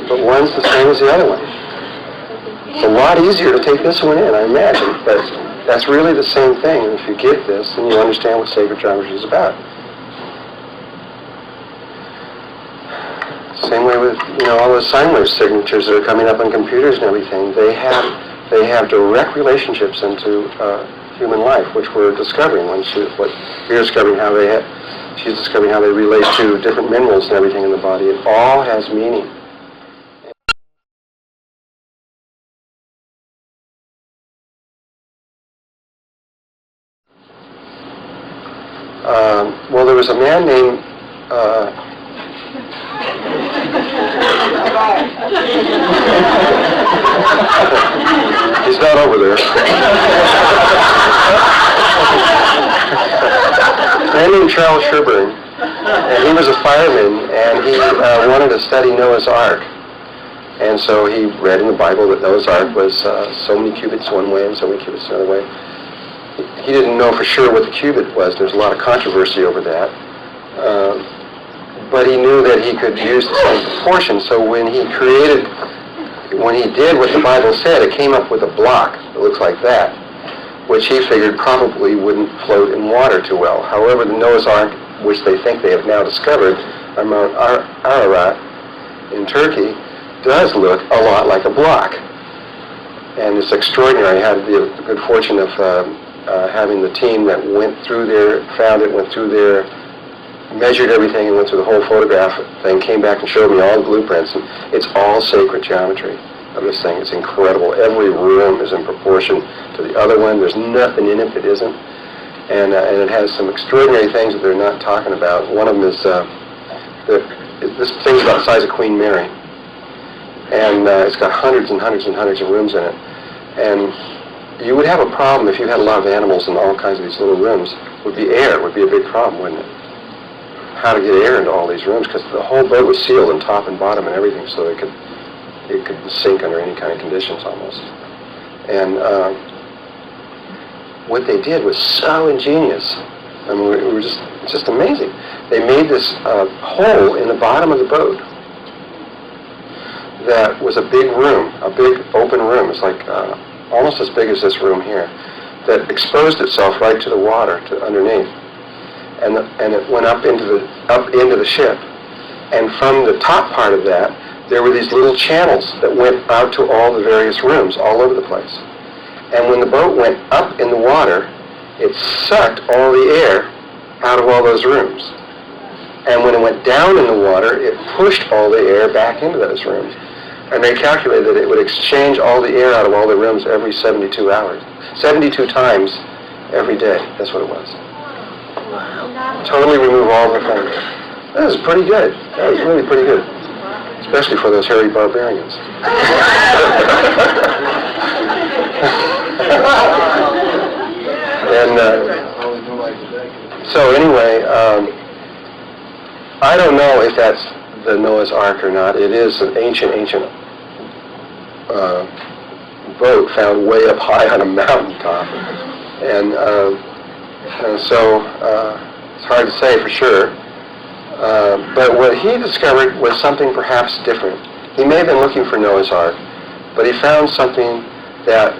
But one's the same as the other one. It's a lot easier to take this one in, I imagine, but that's really the same thing. And if you get this, then you understand what sacred geometry is about. Same way with, all those sine wave signatures that are coming up on computers and everything. They have direct relationships into human life, which we're discovering. She's discovering how they relate to different minerals and everything in the body. It all has meaning. Well, there was a man named he's not over there. A man named Charles Sherburne, and he was a fireman, and he wanted to study Noah's Ark. And so he read in the Bible that Noah's Ark was so many cubits one way and so many cubits the other way. He didn't know for sure what the cubit was. There's a lot of controversy over that. But he knew that he could use the same proportion. So when he did what the Bible said, it came up with a block that looks like that, which he figured probably wouldn't float in water too well. However, the Noah's Ark, which they think they have now discovered on Mount Ararat in Turkey, does look a lot like a block. And it's extraordinary. I had the good fortune of having the team that went through there, found it, went through there, measured everything and went through the whole photograph thing, came back and showed me all the blueprints, and it's all sacred geometry of this thing. It's incredible. Every room is in proportion to the other one. There's nothing in it that isn't. And it has some extraordinary things that they're not talking about. One of them is this thing's about the size of Queen Mary. And it's got hundreds and hundreds and hundreds of rooms in it. And you would have a problem if you had a lot of animals in all kinds of these little rooms. Would be air. Would be a big problem, wouldn't it? How to get air into all these rooms, because the whole boat was sealed on top and bottom and everything, so it could sink under any kind of conditions almost. And what they did was so ingenious. I mean, it's just amazing. They made this hole in the bottom of the boat that was a big room, a big open room. It's like almost as big as this room here, that exposed itself right to the water, to underneath. And it went up into the ship. And from the top part of that, there were these little channels that went out to all the various rooms all over the place. And when the boat went up in the water, it sucked all the air out of all those rooms. And when it went down in the water, it pushed all the air back into those rooms. And they calculated that it would exchange all the air out of all the rooms every 72 hours. 72 times every day. That's what it was. Totally remove all the things. That was pretty good. That was really pretty good. Especially for those hairy barbarians. And so anyway, I don't know if that's the Noah's Ark or not. It is an ancient boat found way up high on a mountaintop. And so it's hard to say for sure. But what he discovered was something perhaps different. He may have been looking for Noah's Ark, but he found something that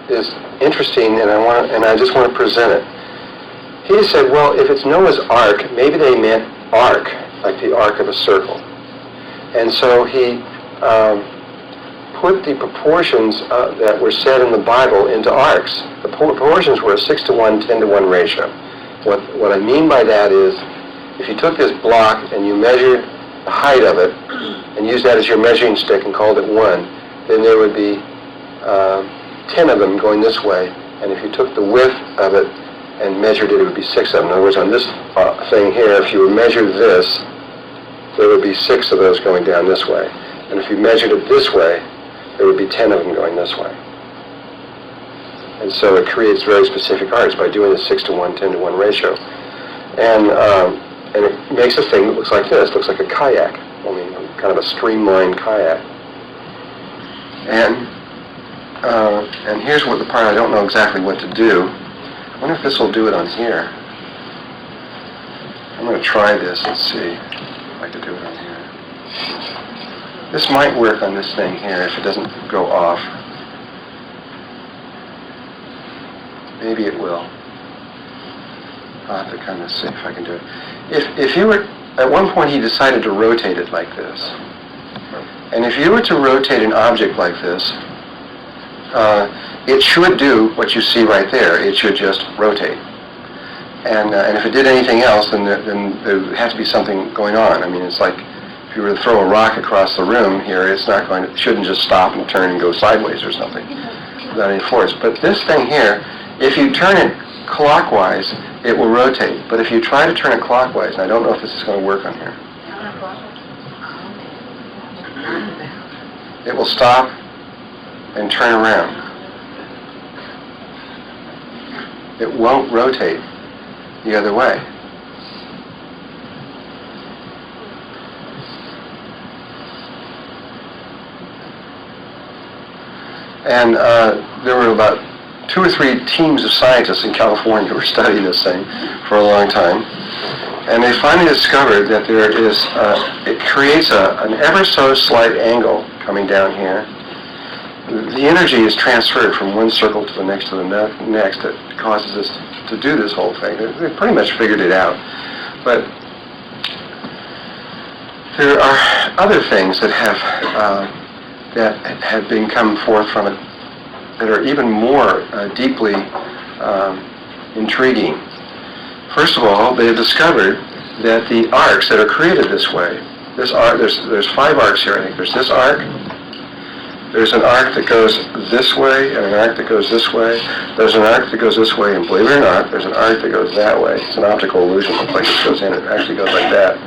is interesting, and I just want to present it. He said, well, if it's Noah's Ark, maybe they meant arc, like the arc of a circle. And so he put the proportions that were said in the Bible into arcs. The proportions were a 6-to-1, 10-to-1 ratio. What I mean by that is, if you took this block and you measured the height of it and used that as your measuring stick and called it 1, then there would be 10 of them going this way. And if you took the width of it and measured it, it would be 6 of them. In other words, on this thing here, if you measured this, there would be 6 of those going down this way. And if you measured it this way, there would be 10 of them going this way. And so it creates very specific arcs by doing the 6-to-1, 10-to-1 ratio. And it makes a thing that looks like this. Looks like a kayak. I mean, kind of a streamlined kayak. And here's what the part I don't know exactly what to do. I wonder if this will do it on here. I'm going to try this and see if I can do it on here. This might work on this thing here if it doesn't go off. Maybe it will. I'll have to kind of see if I can do it. If you were, at one point he decided to rotate it like this. And if you were to rotate an object like this, it should do what you see right there. It should just rotate. And if it did anything else, then there would have to be something going on. I mean, it's like if you were to throw a rock across the room here, it shouldn't just stop and turn and go sideways or something without any force. But this thing here, if you turn it clockwise, it will rotate. But if you try to turn it clockwise, and I don't know if this is going to work on here, it will stop and turn around. It won't rotate the other way. And there were about 2 or 3 teams of scientists in California who were studying this thing for a long time. And they finally discovered that there is, it creates an ever so slight angle coming down here. The energy is transferred from one circle to the next that causes us to do this whole thing. They pretty much figured it out. But there are other things that have been come forth from it that are even more deeply intriguing. First of all, they have discovered that the arcs that are created this way, there's 5 arcs here, I think. There's this arc, there's an arc that goes this way, and an arc that goes this way. There's an arc that goes this way, and believe it or not, there's an arc that goes that way. It's an optical illusion. It looks like it goes in. It actually goes like that.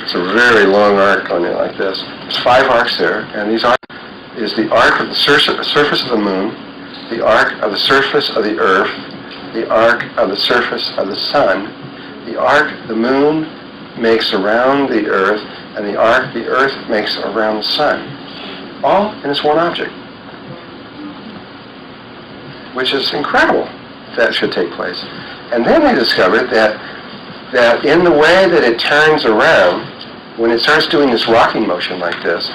It's a very long arc going in like this. There's 5 arcs there, and these arcs is the arc of the surface of the moon, the arc of the surface of the earth, the arc of the surface of the sun, the arc the moon makes around the earth, and the arc the earth makes around the sun. All in this one object. Which is incredible that should take place. And then they discovered that in the way that it turns around, when it starts doing this rocking motion like this,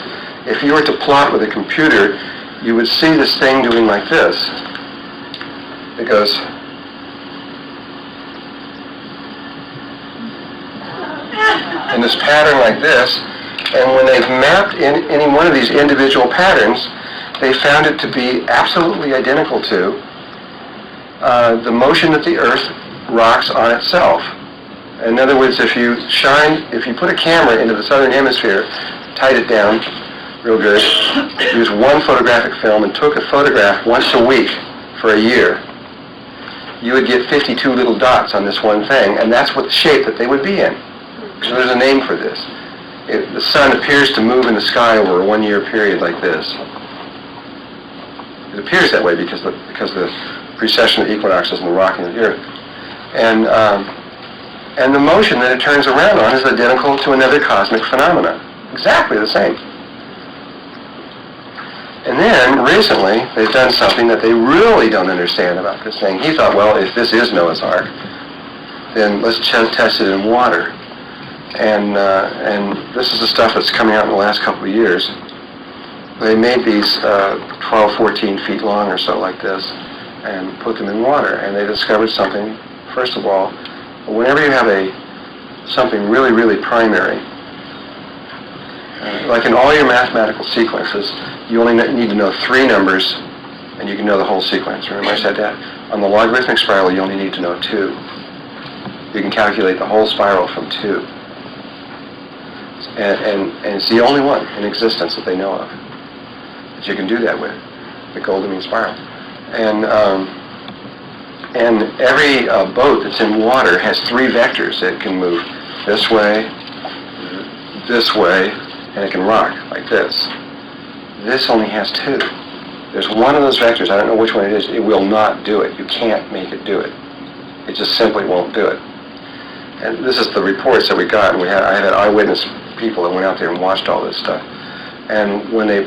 if you were to plot with a computer, you would see this thing doing like this. It goes in this pattern like this, and when they've mapped in any one of these individual patterns, they found it to be absolutely identical to the motion that the Earth rocks on itself. In other words, if you put a camera into the southern hemisphere, tied it down real good, used one photographic film and took a photograph once a week for a year, you would get 52 little dots on this one thing, and that's what the shape that they would be in. So there's a name for this. The sun appears to move in the sky over a 1-year period like this. It appears that way because the precession of equinoxes and the rocking of the Earth. And the motion that it turns around on is identical to another cosmic phenomena. Exactly the same. And then, recently, they've done something that they really don't understand about this thing. He thought, well, if this is Noah's Ark, then let's test it in water. And this is the stuff that's coming out in the last couple of years. They made these 12, 14 feet long or so like this and put them in water. And they discovered something. First of all, whenever you have something really, really primary, like in all your mathematical sequences, you only need to know 3 numbers and you can know the whole sequence. Remember I said that? On the logarithmic spiral, you only need to know 2. You can calculate the whole spiral from 2. And it's the only one in existence that they know of that you can do that with, the golden mean spiral. And every boat that's in water has 3 vectors that can move this way, and it can rock like this. This only has 2. There's one of those vectors, I don't know which one it is, it will not do it. You can't make it do it. It just simply won't do it. And this is the reports that we got, and I had eyewitness people that went out there and watched all this stuff. And when they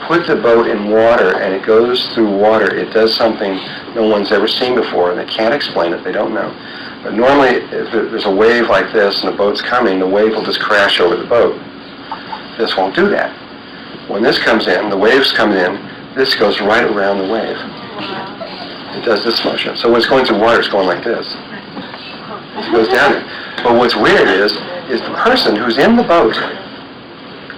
put the boat in water and it goes through water, it does something no one's ever seen before, and they can't explain it, they don't know. But normally, if there's a wave like this and the boat's coming, the wave will just crash over the boat. This won't do that. When this comes in, the waves come in, this goes right around the wave. It does this motion. So when it's going through water, it's going like this. It goes down there. But what's weird is the person who's in the boat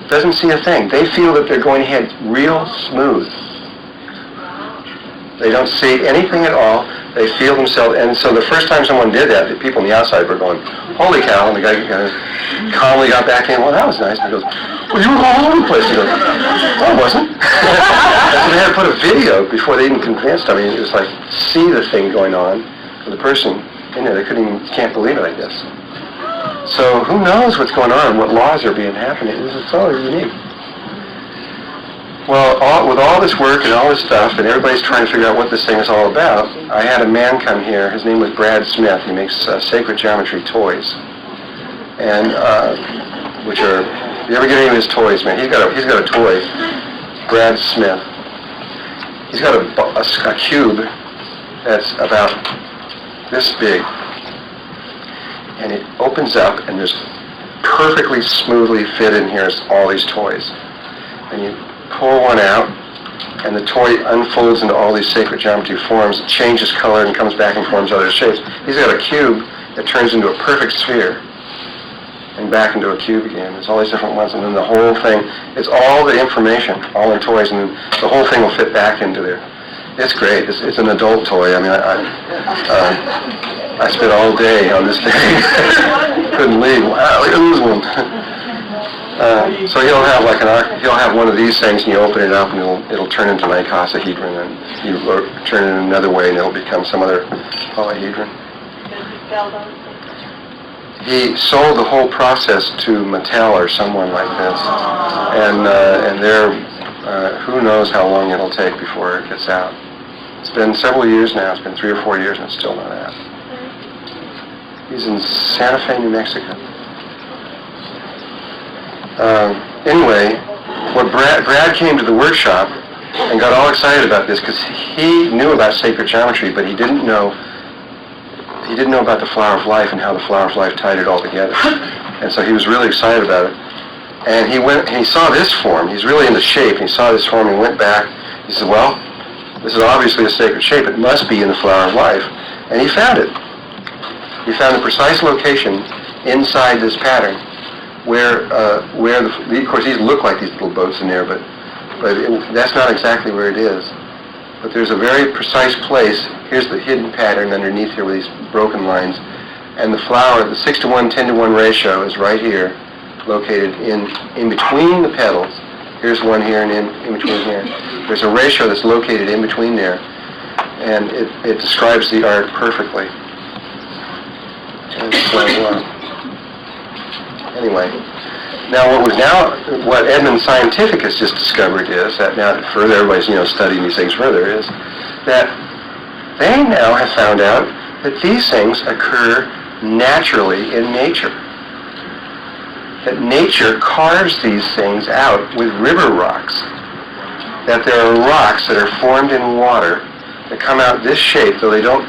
doesn't see a thing. They feel that they're going ahead real smooth. They don't see anything at all. They feel themselves, and so the first time someone did that, the people on the outside were going, holy cow, and the guy kind of calmly got back in, well, that was nice. And he goes, well, you were all over the place. He goes, no, I wasn't. And so they had to put a video before they even convinced. I mean, it was like, see the thing going on. And the person in there, they can't believe it, I guess. So who knows what's going on, what laws are being happening. This is so unique. Well, with all this work and all this stuff, and everybody's trying to figure out what this thing is all about, I had a man come here. His name was Brad Smith. He makes sacred geometry toys, and which are. You ever get any of his toys, man? He's got a toy, Brad Smith. He's got a cube that's about this big, and it opens up, and there's perfectly smoothly fit in here all these toys, and you pull one out, and the toy unfolds into all these sacred geometry forms, it changes color and comes back and forms other shapes. He's got a cube that turns into a perfect sphere, and back into a cube again. There's all these different ones, and then the whole thing, it's all the information, all in toys, and then the whole thing will fit back into there. It's great. It's an adult toy. I mean, I spent all day on this thing. Couldn't leave. Wow, look at this one. So he'll have one of these things, and you open it up, and it'll turn into an icosahedron, and you turn it in another way, and it'll become some other polyhedron. He sold the whole process to Mattel or someone like this, and they're who knows how long it'll take before it gets out. It's been several years now. It's been 3 or 4 years, and it's still not out. He's in Santa Fe, New Mexico. Anyway, Brad came to the workshop and got all excited about this because he knew about sacred geometry, but he didn't know about the flower of life and how the flower of life tied it all together. And so he was really excited about it. And he saw this form. He's really into shape. And he saw this form and went back. He said, well, this is obviously a sacred shape. It must be in the flower of life. And he found it. He found the precise location inside this pattern where of course these look like these little boats in there, but that's not exactly where it is. But there's a very precise place. Here's the hidden pattern underneath here with these broken lines. And the flower, the 6:1, 10:1 ratio is right here, located in between the petals. Here's one here and in between here. There's a ratio that's located in between there. And it describes the art perfectly. And so, anyway. Now, what Edmund Scientificus just discovered is that now further everybody's studying these things further is that they now have found out that these things occur naturally in nature. That nature carves these things out with river rocks. That there are rocks that are formed in water that come out this shape, though they don't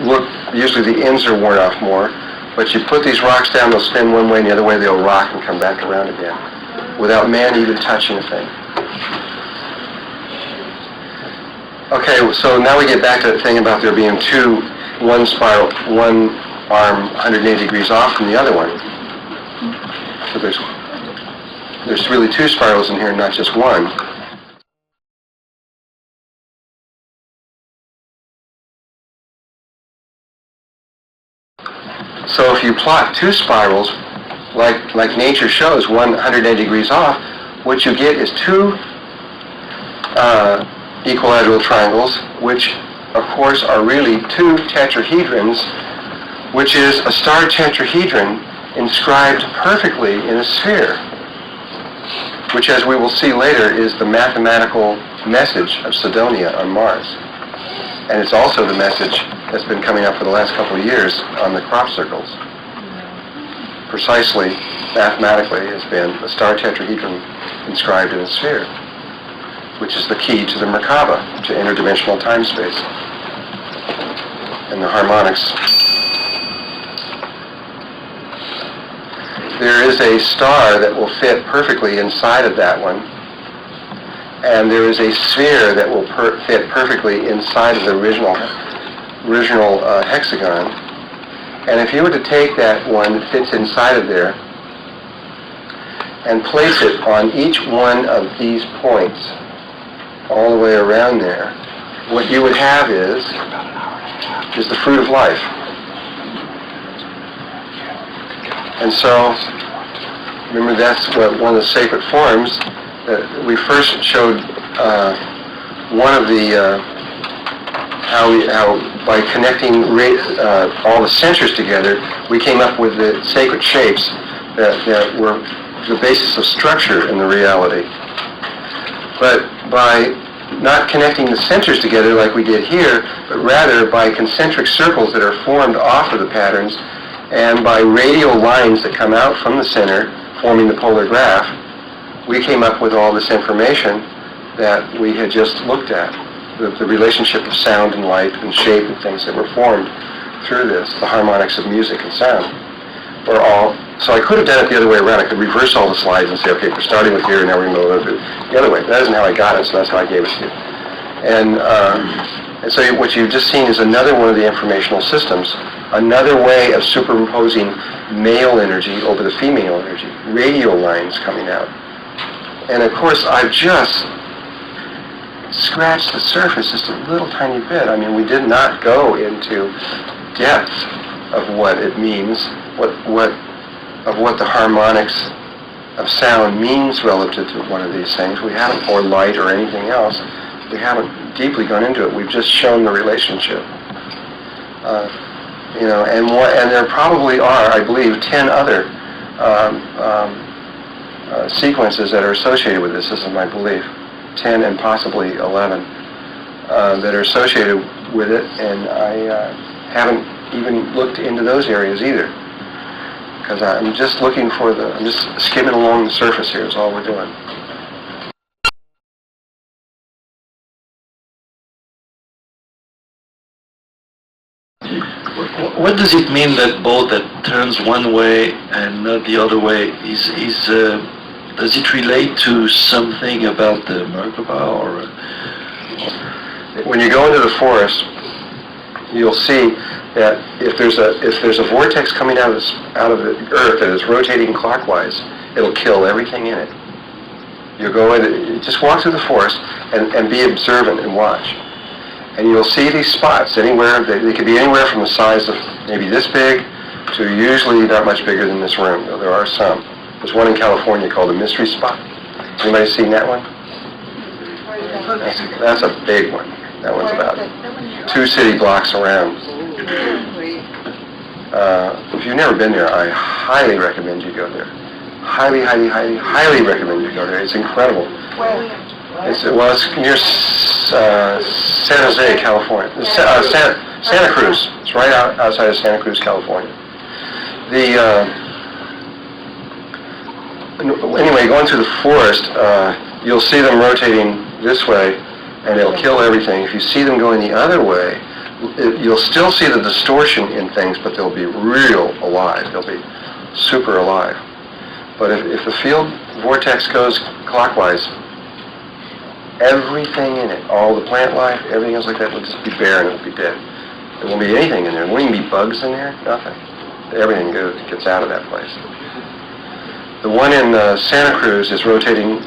look. Usually the ends are worn off more. But you put these rocks down, they'll spin one way, and the other way they'll rock and come back around again, without man even touching a thing. Okay, so now we get back to the thing about there being one spiral, one arm 180 degrees off from the other one. So there's really 2 spirals in here, not just one. So if you plot 2 spirals, like nature shows, 180 degrees off, what you get is 2 equilateral triangles, which of course are really 2 tetrahedrons, which is a star tetrahedron inscribed perfectly in a sphere, which, as we will see later, is the mathematical message of Cydonia on Mars. And it's also the message that's been coming up for the last couple of years on the crop circles. Precisely, mathematically, has been a star tetrahedron inscribed in a sphere, which is the key to the Merkaba, to interdimensional time-space, and the harmonics. there is a star that will fit perfectly inside of that one, and there is a sphere that will fit perfectly inside of the original hexagon. And if you were to take that one that fits inside of there and place it on each one of these points all the way around there, what you would have is the fruit of life. And so, remember, that's one of the sacred forms that we first showed. One of the how by connecting all the centers together, we came up with the sacred shapes that were the basis of structure in the reality. But by not connecting the centers together like we did here, but rather by concentric circles that are formed off of the patterns, and by radial lines that come out from the center, forming the polar graph, we came up with all this information that we had just looked at. The relationship of sound and light and shape and things that were formed through this, the harmonics of music and sound, were all. So I could have done it the other way around. I could reverse all the slides and say, okay, we're starting with here, and now we're going to move the other way. That isn't how I got it, so that's how I gave it to you. And so what you've just seen is another one of the informational systems, another way of superimposing male energy over the female energy, radial lines coming out. And of course, I've just scratched the surface just a little tiny bit. I mean, we did not go into depth of what it means, what the harmonics of sound means relative to one of these things. We haven't, or light or anything else. We haven't deeply gone into it. We've just shown the relationship. And there probably are, I believe, 10 other sequences that are associated with this system, I believe. 10 and possibly 11 that are associated with it, and I haven't even looked into those areas either, because I'm just looking for I'm just skimming along the surface here is all we're doing. What does it mean that boat that turns one way and not the other way? Does it relate to something about the Merkaba, or? When you go into the forest, you'll see that if there's a vortex coming out of the earth that is rotating clockwise, it'll kill everything in it. You go in, just walk through the forest and be observant and watch. And you'll see these spots anywhere. They could be anywhere from the size of maybe this big to usually not much bigger than this room, though there are some. There's one in California called the Mystery Spot. Anybody seen that one? That's a big one. That one's about 2 city blocks around. If you've never been there, I highly recommend you go there. Highly, highly, highly, highly recommend you go there. It's incredible. It's near San Jose, California. Santa Cruz. It's right outside of Santa Cruz, California. Anyway, going through the forest, you'll see them rotating this way, and it'll kill everything. If you see them going the other way, you'll still see the distortion in things, but they'll be real alive. They'll be super alive. But if the field vortex goes clockwise, everything in it, all the plant life, everything else like that, will just be barren. It'll be dead. There won't be anything in there. There won't even be bugs in there. Nothing. Everything gets out of that place. The one in Santa Cruz is rotating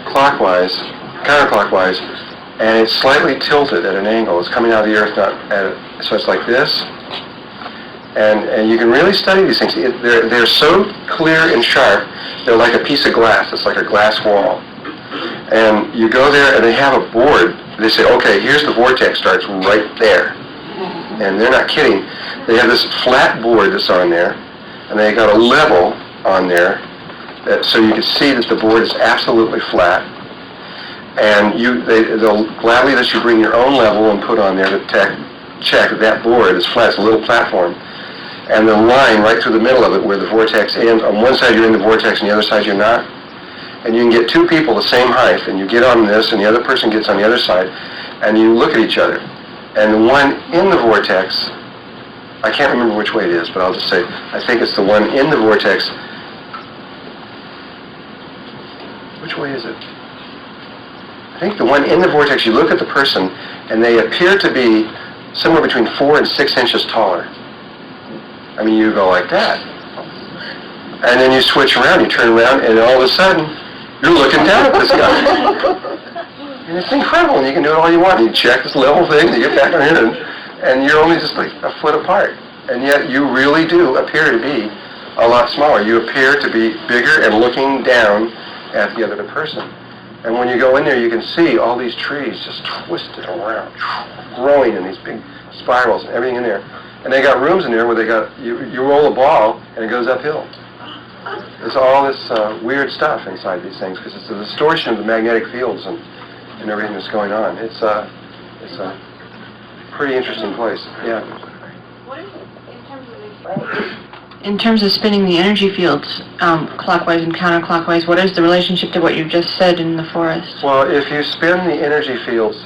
counterclockwise, and it's slightly tilted at an angle. It's coming out of the earth, so it's like this. And you can really study these things. They're so clear and sharp. They're like a piece of glass. It's like a glass wall. And you go there, and they have a board. They say, okay, here's the vortex starts right there. And they're not kidding. They have this flat board that's on there, and they got a level on there, so you can see that the board is absolutely flat. And they'll gladly let you bring your own level and put on there to check that board is flat. It's a little platform. And the line right through the middle of it where the vortex ends, on one side you're in the vortex and the other side you're not. And you can get 2 people the same height, and you get on this and the other person gets on the other side, and you look at each other. And the one in the vortex I can't remember which way it is, but I'll just say, I think it's the one in the vortex. Which way is it? I think the one in the vortex, you look at the person, and they appear to be somewhere between 4 and 6 inches taller. I mean, you go like that. And then you switch around, you turn around, and all of a sudden, you're looking down at this guy. And it's incredible, and you can do it all you want. You check this level thing, and you get back on in, and you're only just like a foot apart. And yet, you really do appear to be a lot smaller. You appear to be bigger and looking down at the other person. And when you go in there, you can see all these trees just twisted around, growing in these big spirals and everything in there. And they got rooms in there where they got, you roll a ball and it goes uphill. There's all this weird stuff inside these things because it's a distortion of the magnetic fields and everything that's going on. It's a pretty interesting place. Yeah. What is it in terms of these? In terms of spinning the energy fields clockwise and counterclockwise, what is the relationship to what you just said in the forest? Well, if you spin the energy fields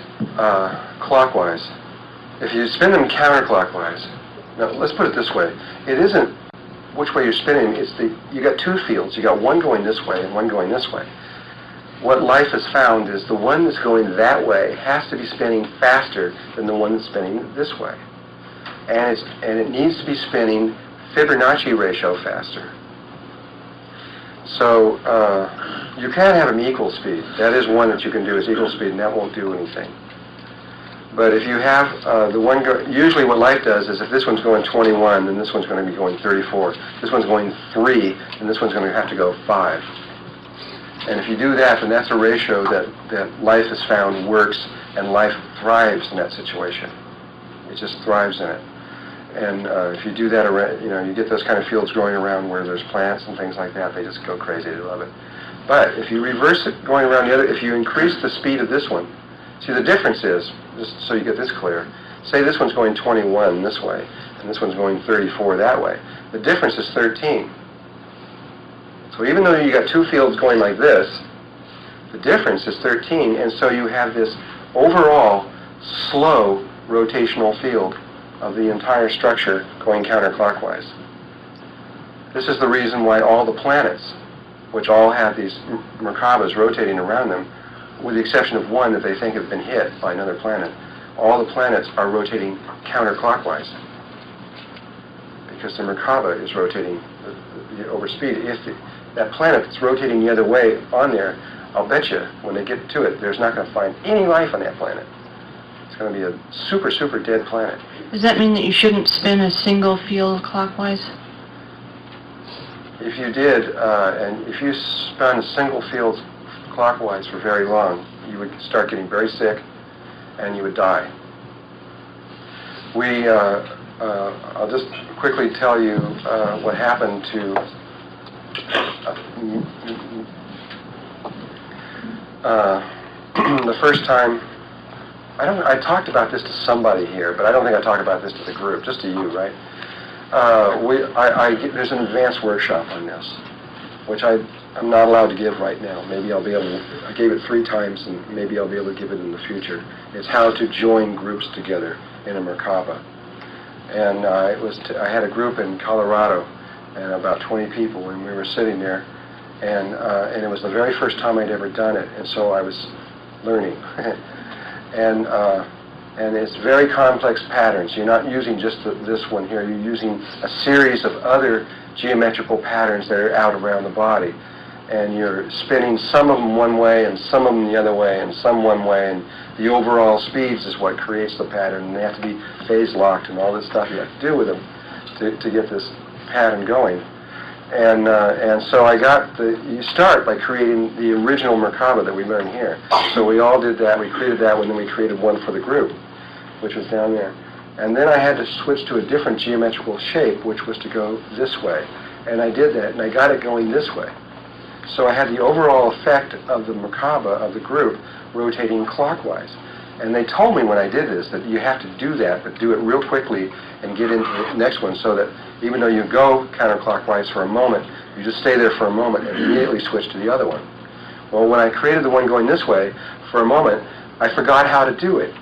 clockwise, if you spin them counterclockwise, now let's put it this way, it isn't which way you're spinning, it's you got two fields, you got one going this way and one going this way. What life has found is the one that's going that way has to be spinning faster than the one that's spinning this way. And it needs to be spinning Fibonacci ratio faster. So you can have them equal speed. That is one that you can do is equal speed, and that won't do anything. But if you have the one, usually what life does is if this one's going 21, then this one's going to be going 34. This one's going 3, and this one's going to have to go 5. And if you do that, then that's a ratio that life has found works, and life thrives in that situation. It just thrives in it. And if you do that, you get those kind of fields growing around where there's plants and things like that, they just go crazy, they love it. But if you reverse it going around the other, if you increase the speed of this one, see the difference is, just so you get this clear, say this one's going 21 this way, and this one's going 34 that way. The difference is 13. So even though you got two fields going like this, the difference is 13, and so you have this overall slow rotational field of the entire structure going counterclockwise. This is the reason why all the planets, which all have these Merkabas rotating around them, with the exception of one that they think have been hit by another planet, all the planets are rotating counterclockwise because the Merkaba is rotating over speed. If that planet that's rotating the other way on there, I'll bet you when they get to it, there's not going to find any life on that planet. It's going to be a super, super dead planet. Does that mean that you shouldn't spin a single field clockwise? If you did, and if you spun single fields clockwise for very long, you would start getting very sick and you would die. I'll just quickly tell you what happened to the first time. I talked about this to somebody here, but I don't think I talked about this to the group, just to you, right? There's an advanced workshop on this, which I'm not allowed to give right now. Maybe I'll be able to, I gave it 3 times, and maybe I'll be able to give it in the future. It's how to join groups together in a Merkaba. And I had a group in Colorado, and about 20 people, and we were sitting there, and it was the very first time I'd ever done it, and so I was learning. And it's very complex patterns. You're not using just this one here. You're using a series of other geometrical patterns that are out around the body. And you're spinning some of them one way and some of them the other way and some one way. And the overall speeds is what creates the pattern. And they have to be phase locked and all this stuff you have to do with them to get this pattern going. And so you start by creating the original Merkaba that we learned here. So we all did that, we created that one, then we created one for the group, which was down there. And then I had to switch to a different geometrical shape, which was to go this way. And I did that, and I got it going this way. So I had the overall effect of the Merkaba of the group rotating clockwise. And they told me when I did this that you have to do that, but do it real quickly and get into the next one so that even though you go counterclockwise for a moment, you just stay there for a moment and immediately switch to the other one. Well, when I created the one going this way, for a moment, I forgot how to do it.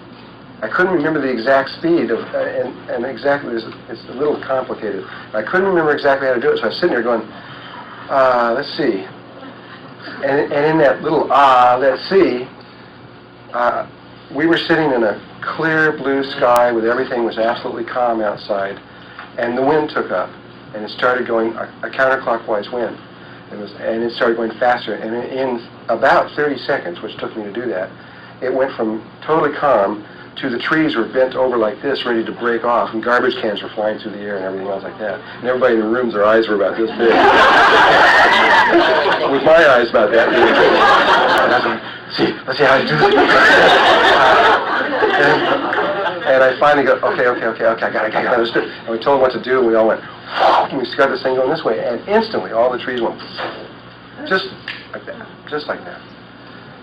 I couldn't remember the exact speed of, and exactly, it's a little complicated. I couldn't remember exactly how to do it, so I was sitting there going, let's see. And in that little let's see, we were sitting in a clear blue sky with everything was absolutely calm outside, and the wind took up, and it started going a counterclockwise wind. And it started going faster, and in about 30 seconds, which took me to do that, it went from totally calm to the trees were bent over like this, ready to break off, and garbage cans were flying through the air and everything else like that. And everybody in the rooms, their eyes were about this big. With my eyes about that big. And I was like, let's see how to do this. And I finally go, okay, I got it, understood. And we told them what to do, and we all went, and we got this thing going this way, and instantly all the trees went, just like that.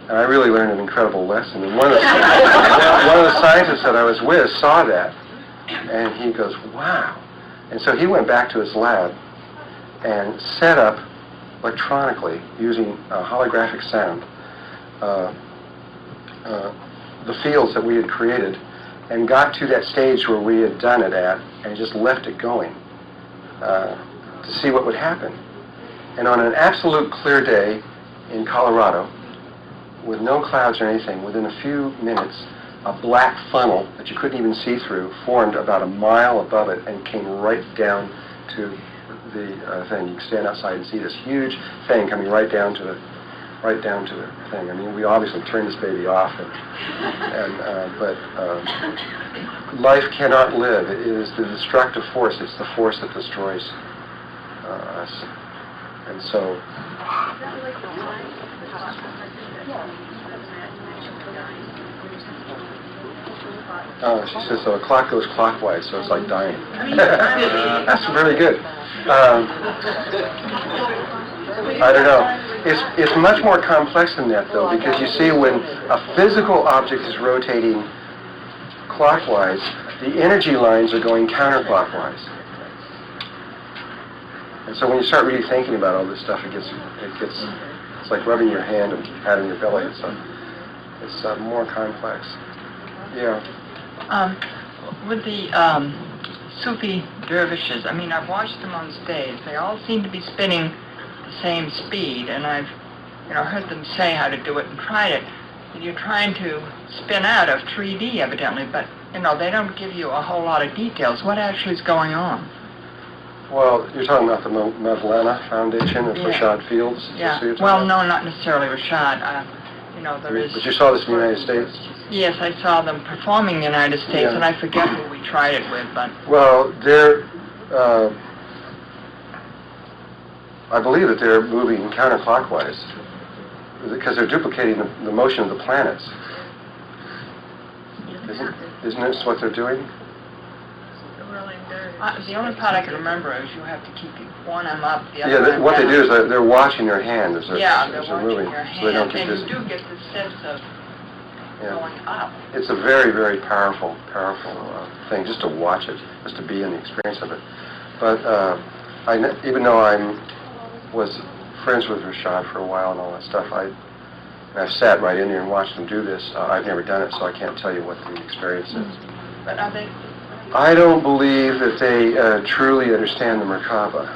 And I really learned an incredible lesson. And one of the scientists that I was with saw that, and he goes, wow. And so he went back to his lab and set up electronically, using holographic sound, the fields that we had created, and got to that stage where we had done it at, and just left it going to see what would happen. And on an absolute clear day in Colorado, with no clouds or anything, within a few minutes, a black funnel that you couldn't even see through formed about a mile above it and came right down to the thing. You can stand outside and see this huge thing coming right down to the thing. I mean, we obviously turned this baby off, but life cannot live. It is the destructive force. It's the force that destroys us. And so, she says, so a clock goes clockwise, so it's like dying. That's really good. I don't know. It's much more complex than that, though, because you see, when a physical object is rotating clockwise, the energy lines are going counterclockwise. And so when you start really thinking about all this stuff, it's like rubbing your hand and patting your belly. It's more complex. Yeah. With the Sufi dervishes, I mean, I've watched them on stage. They all seem to be spinning the same speed, and I've, heard them say how to do it and tried it. And you're trying to spin out of 3D, evidently, but, they don't give you a whole lot of details. What actually is going on? Well, you're talking about the Mevlana Foundation of Rashad Fields? Yeah. Well, no, not necessarily Rashad. There is... But you saw this in the United States? Yes, I saw them performing in the United States, and I forget who we tried it with, but... Well, I believe that they're moving counterclockwise, because they're duplicating the motion of the planets. Isn't this what they're doing? The only part I can remember is you have to keep one arm up, the other arm down. What they do is they're watching your hand as they're watching moving, your hand, so they don't get and you do get the sense of going up. It's a very, very powerful thing, just to watch it, just to be in the experience of it. But even though I was friends with Rashad for a while and all that stuff, I've sat right in there and watched them do this. I've never done it, so I can't tell you what the experience is. But are they... I don't believe that they truly understand the Merkaba.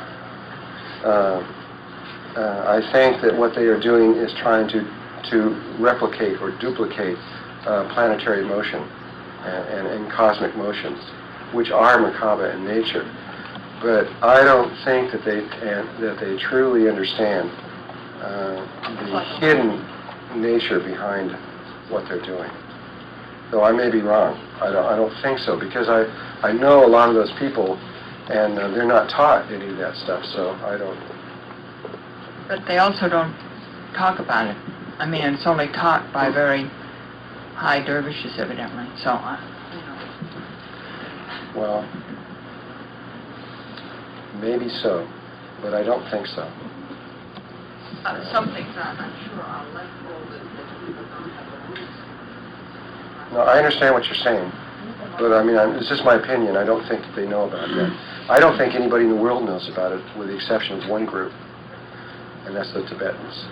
I think that what they are doing is trying to replicate or duplicate planetary motion and cosmic motions, which are Merkaba in nature. But I don't think that they truly understand the hidden nature behind what they're doing. Though I may be wrong. I don't think so, because I know a lot of those people, and they're not taught any of that stuff, so I don't. But they also don't talk about it. I mean, it's only taught by very high dervishes, evidently. So, Well, maybe so, but I don't think so. Some things I'm sure are less older that people don't have the roots. No, I understand what you're saying, but I mean, it's just my opinion. I don't think that they know about that. I don't think anybody in the world knows about it, with the exception of one group, and that's the Tibetans.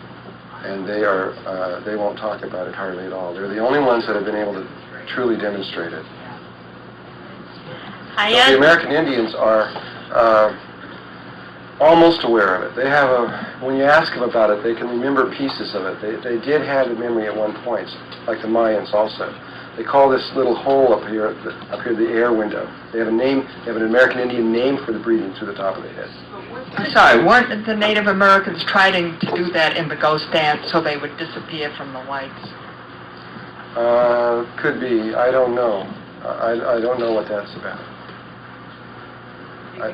And they won't talk about it hardly at all. They're the only ones that have been able to truly demonstrate it. I The American Indians are almost aware of it. They have when you ask them about it, they can remember pieces of it. They did have the memory at one point, like the Mayans also. They call this little hole up here the air window. They have a name. They have an American Indian name for the breathing through the top of the head. I'm sorry, weren't the Native Americans trying to do that in the ghost dance so they would disappear from the lights? Could be. I don't know. I don't know what that's about.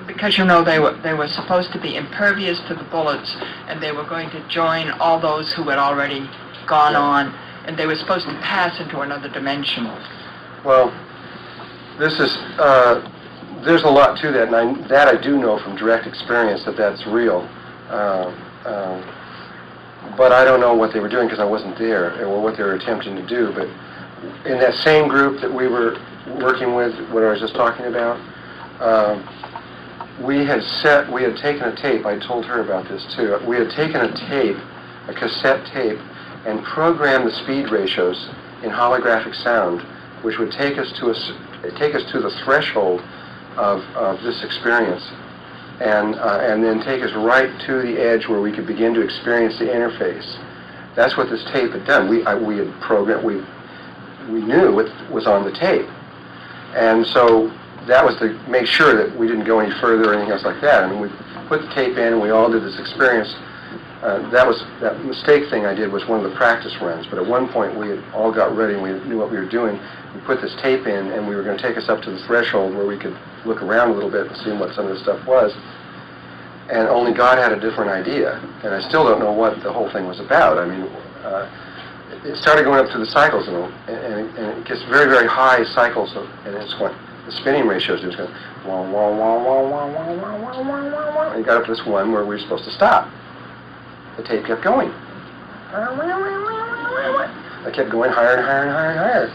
Because, you know, they were supposed to be impervious to the bullets, and they were going to join all those who had already gone on, and they were supposed to pass into another dimension. Well, this is, there's a lot to that, and that I do know from direct experience that that's real. But I don't know what they were doing because I wasn't there, or what they were attempting to do. But in that same group that we were working with, what I was just talking about, we had taken a tape. I told her about this too. We had taken a tape, a cassette tape, and programmed the speed ratios in holographic sound, which would take us to the threshold of this experience, and then take us right to the edge where we could begin to experience the interface. That's what this tape had done. We had programmed. We knew what was on the tape, and so that was to make sure that we didn't go any further or anything else like that. I mean, we put the tape in, and we all did this experience. That mistake thing I did was one of the practice runs, but at one point we had all got ready and we knew what we were doing. We put this tape in, and we were going to take us up to the threshold where we could look around a little bit and see what some of this stuff was. And only God had a different idea, and I still don't know what the whole thing was about. I mean, it started going up through the cycles, and it gets very, very high cycles, and it's what the spinning ratios do. It's going wah, wah, wah, wah, wah, wah, wah, wah, wah, wah, wah, and you got up to this one where we were supposed to stop. The tape kept going. I kept going higher and higher and higher and higher.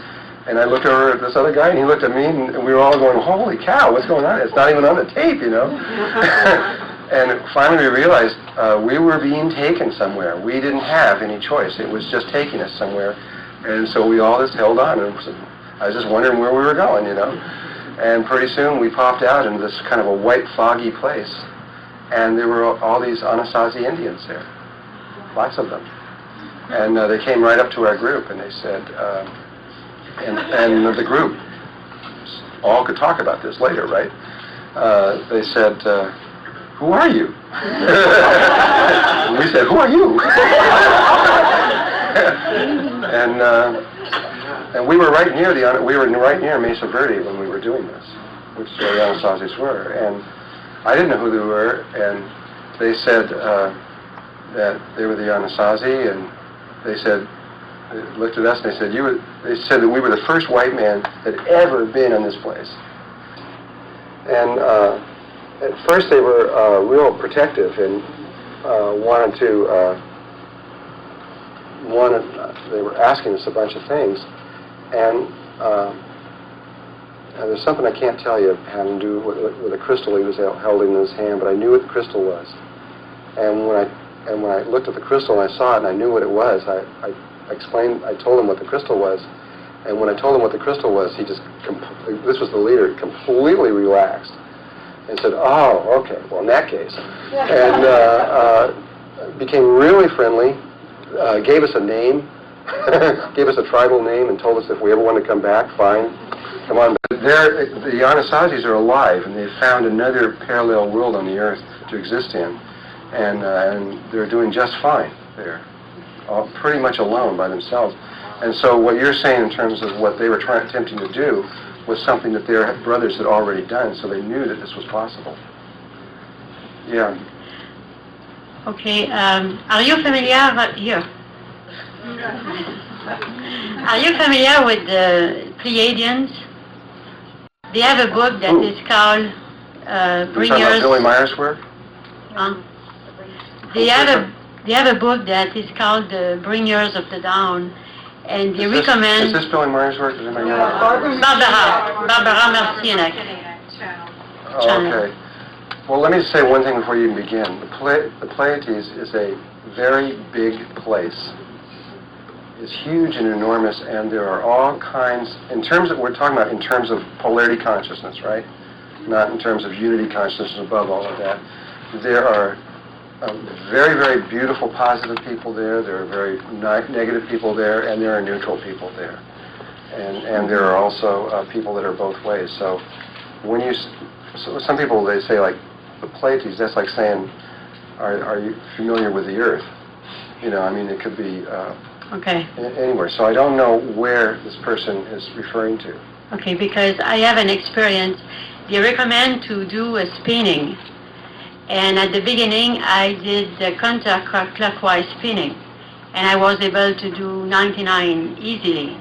And I looked over at this other guy, and he looked at me, and we were all going, holy cow, what's going on? It's not even on the tape, you know? And finally we realized we were being taken somewhere. We didn't have any choice. It was just taking us somewhere. And so we all just held on. And I was just wondering where we were going, you know? And pretty soon we popped out into this kind of a white, foggy place. And there were all these Anasazi Indians there. Lots of them. And they came right up to our group, and they said, and the group all could talk about this later, right? They said, who are you? And we said, who are you? And we were right near Mesa Verde when we were doing this, which is where the Anasazis were. And I didn't know who they were, and they said that they were the Anasazi, and they looked at us and they said, they said that we were the first white man that had ever been in this place. And at first they were real protective and they were asking us a bunch of things. And there's something I can't tell you having to do with a crystal he was held in his hand, but I knew what the crystal was. And when I looked at the crystal and I saw it and I knew what it was, I told him what the crystal was. And when I told him what the crystal was, he just, this was the leader, completely relaxed and said, oh, okay, well, in that case. And became really friendly, gave us a name, gave us a tribal name, and told us if we ever wanted to come back, fine, come on. But the Anasazis are alive, and they've found another parallel world on the earth to exist in. And they're doing just fine there, all pretty much alone by themselves. And so what you're saying in terms of what they were attempting to do was something that their brothers had already done, so they knew that this was possible. Yeah. Okay, are you familiar with the Pleiadians? They have a book that is called You're talking about Billy Meyer's work? They have a book that is called The Bringers of the Dawn, and they recommend... Is this Billy Meyer's work? Does anybody know? Barbara Marcinek. Oh, okay. Well, let me say one thing before you even begin. The Pleiades is a very big place. is huge and enormous, and there are all kinds, in terms of, we're talking about in terms of polarity consciousness, right? Not in terms of unity consciousness above all of that. There are very, very beautiful positive people there, there are very negative people there, and there are neutral people there. And there are also people that are both ways. So when you, so some people, they say like, the Pleiades, that's like saying, are you familiar with the Earth? You know, I mean, it could be Okay. anywhere. So I don't know where this person is referring to. Okay, because I have an experience. They recommend to do a spinning. And at the beginning, I did the counterclockwise spinning. And I was able to do 99 easily.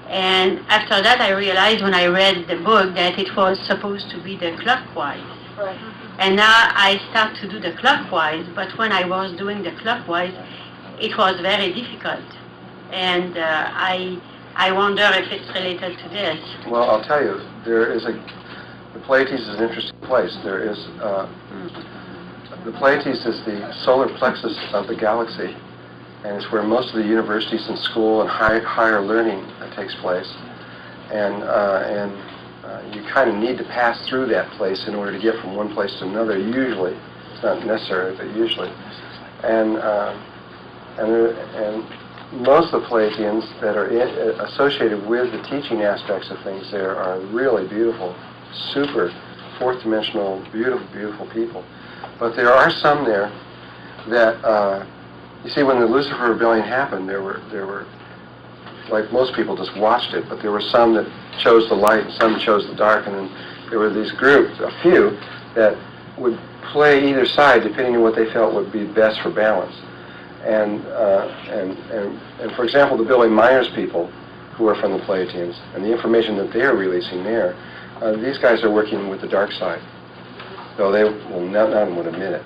And after that, I realized when I read the book that it was supposed to be the clockwise. Right. And now I start to do the clockwise, but when I was doing the clockwise, it was very difficult. And I wonder if it's related to this. Well, I'll tell you, the Pleiades is an interesting place. There is, the Pleiades is the solar plexus of the galaxy, and it's where most of the universities and school and higher learning takes place. And you kind of need to pass through that place in order to get from one place to another, usually. It's not necessary, but usually. And most of the Pleiadians that are associated with the teaching aspects of things there are really beautiful, super fourth-dimensional, beautiful, beautiful people. But there are some there that, you see, when the Lucifer Rebellion happened, there were, like most people just watched it, but there were some that chose the light and some chose the dark, and then there were these groups, a few, that would play either side depending on what they felt would be best for balance. And for example, the Billy Myers people, who are from the Pleiadians, and the information that they are releasing there, these guys are working with the dark side, though they will none of them would admit it.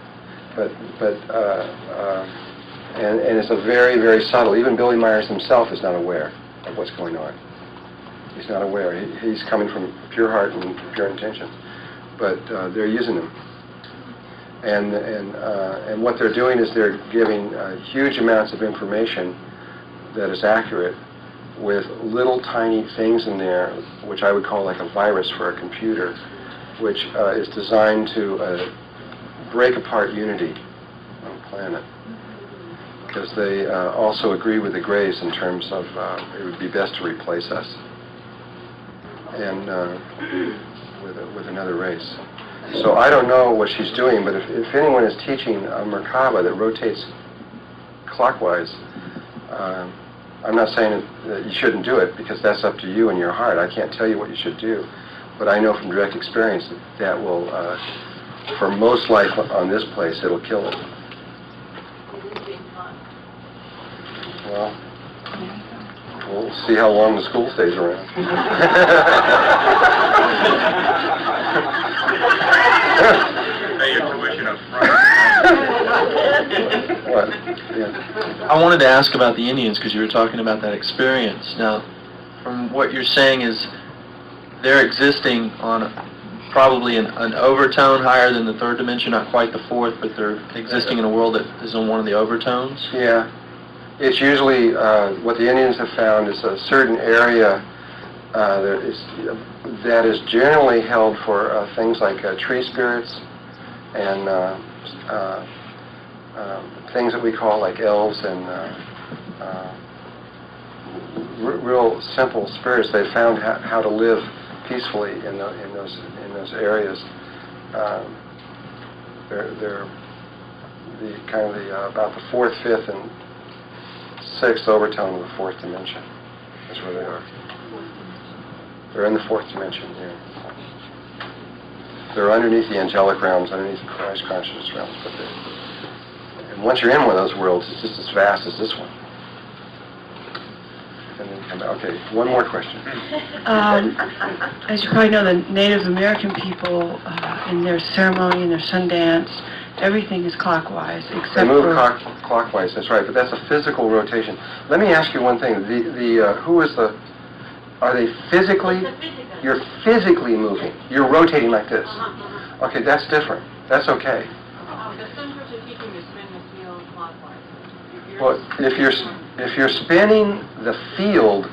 And it's a very, very subtle. Even Billy Myers himself is not aware of what's going on. He's not aware. He's coming from pure heart and pure intention, but they're using him. And what they're doing is they're giving huge amounts of information that is accurate with little tiny things in there, which I would call like a virus for a computer, which is designed to break apart unity on the planet. Because they also agree with the Greys in terms of it would be best to replace us and with another race. So I don't know what she's doing, but if anyone is teaching a Merkaba that rotates clockwise, I'm not saying that you shouldn't do it, because that's up to you and your heart. I can't tell you what you should do, but I know from direct experience that will, for most life on this place, it'll kill it. Well, we'll see how long the school stays around. Pay your tuition up front. What? Yeah. I wanted to ask about the Indians, because you were talking about that experience. Now, from what you're saying is they're existing on probably an overtone higher than the third dimension, not quite the fourth, but they're existing in a world that is on one of the overtones? Yeah. It's usually, what the Indians have found is a certain area that is generally held for things like tree spirits and things that we call like elves and real simple spirits. They found how to live peacefully in those areas. They're the kind of the about the fourth, fifth, and sixth overtone of the fourth dimension. That's where they are. They're in the fourth dimension, yeah. They're underneath the angelic realms, underneath the Christ consciousness realms. And once you're in one of those worlds, it's just as vast as this one. And then come back. Okay, one more question. As you probably know, the Native American people, in their ceremony, in their Sundance, everything is clockwise, except They move for... clockwise, that's right, but that's a physical rotation. Let me ask you one thing. Who is the... Are they physically... You're physically moving. You're rotating like this. Okay, that's different. That's okay. The centers are teaching you spin the wheel clockwise. Well, if you're... If you're spinning the field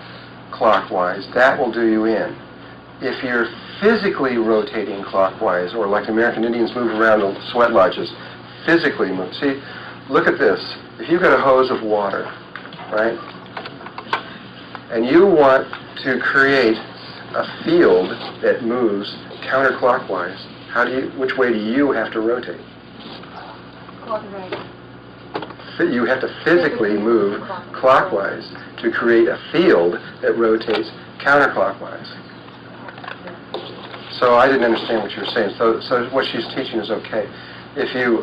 clockwise, that will do you in. If you're physically rotating clockwise, or like American Indians move around the sweat lodges, physically move. See, look at this. If you've got a hose of water, right, and you want to create a field that moves counterclockwise, which way do you have to rotate? You have to physically move clockwise to create a field that rotates counterclockwise. So I didn't understand what you were saying. So what she's teaching is okay. If you,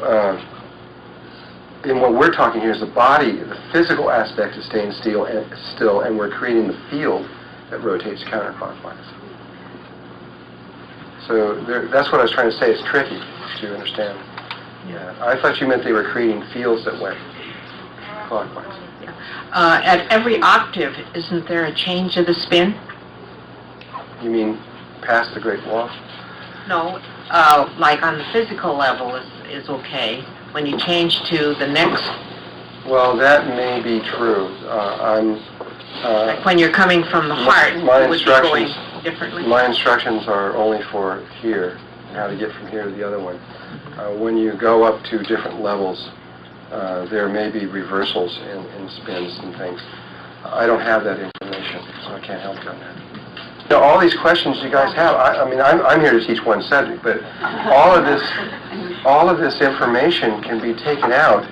in what we're talking here is the body, the physical aspect is staying still, and we're creating the field that rotates counterclockwise. So that's what I was trying to say. It's tricky to understand. Yeah. I thought you meant they were creating fields that went clockwise. At every octave, isn't there a change of the spin? You mean past the Great Wall? No, like on the physical level is okay. When you change to the next, Well, that may be true. like when you're coming from the heart, my it would be going instructions- differently. My instructions are only for here, how to get from here to the other one. When you go up to different levels, there may be reversals in spins and things. I don't have that information, so I can't help you on that. Now, all these questions you guys have, I mean, I'm here to teach one subject, but all of this information can be taken out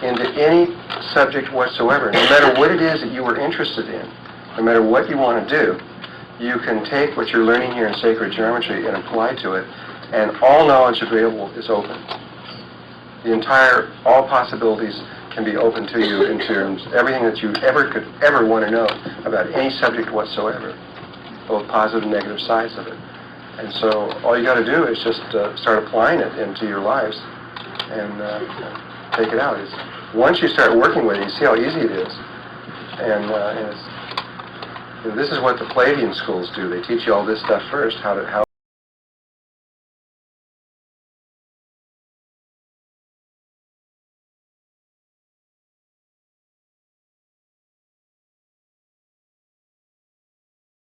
into any subject whatsoever. No matter what it is that you were interested in, no matter what you want to do, you can take what you're learning here in sacred geometry and apply to it, and all knowledge available is open. All possibilities can be open to you in terms of everything that you could ever want to know about any subject whatsoever, both positive and negative sides of it. And so all you got to do is just start applying it into your lives and take it out. Once you start working with it, you see how easy it is. And this is what the Palladian schools do. They teach you all this stuff first, how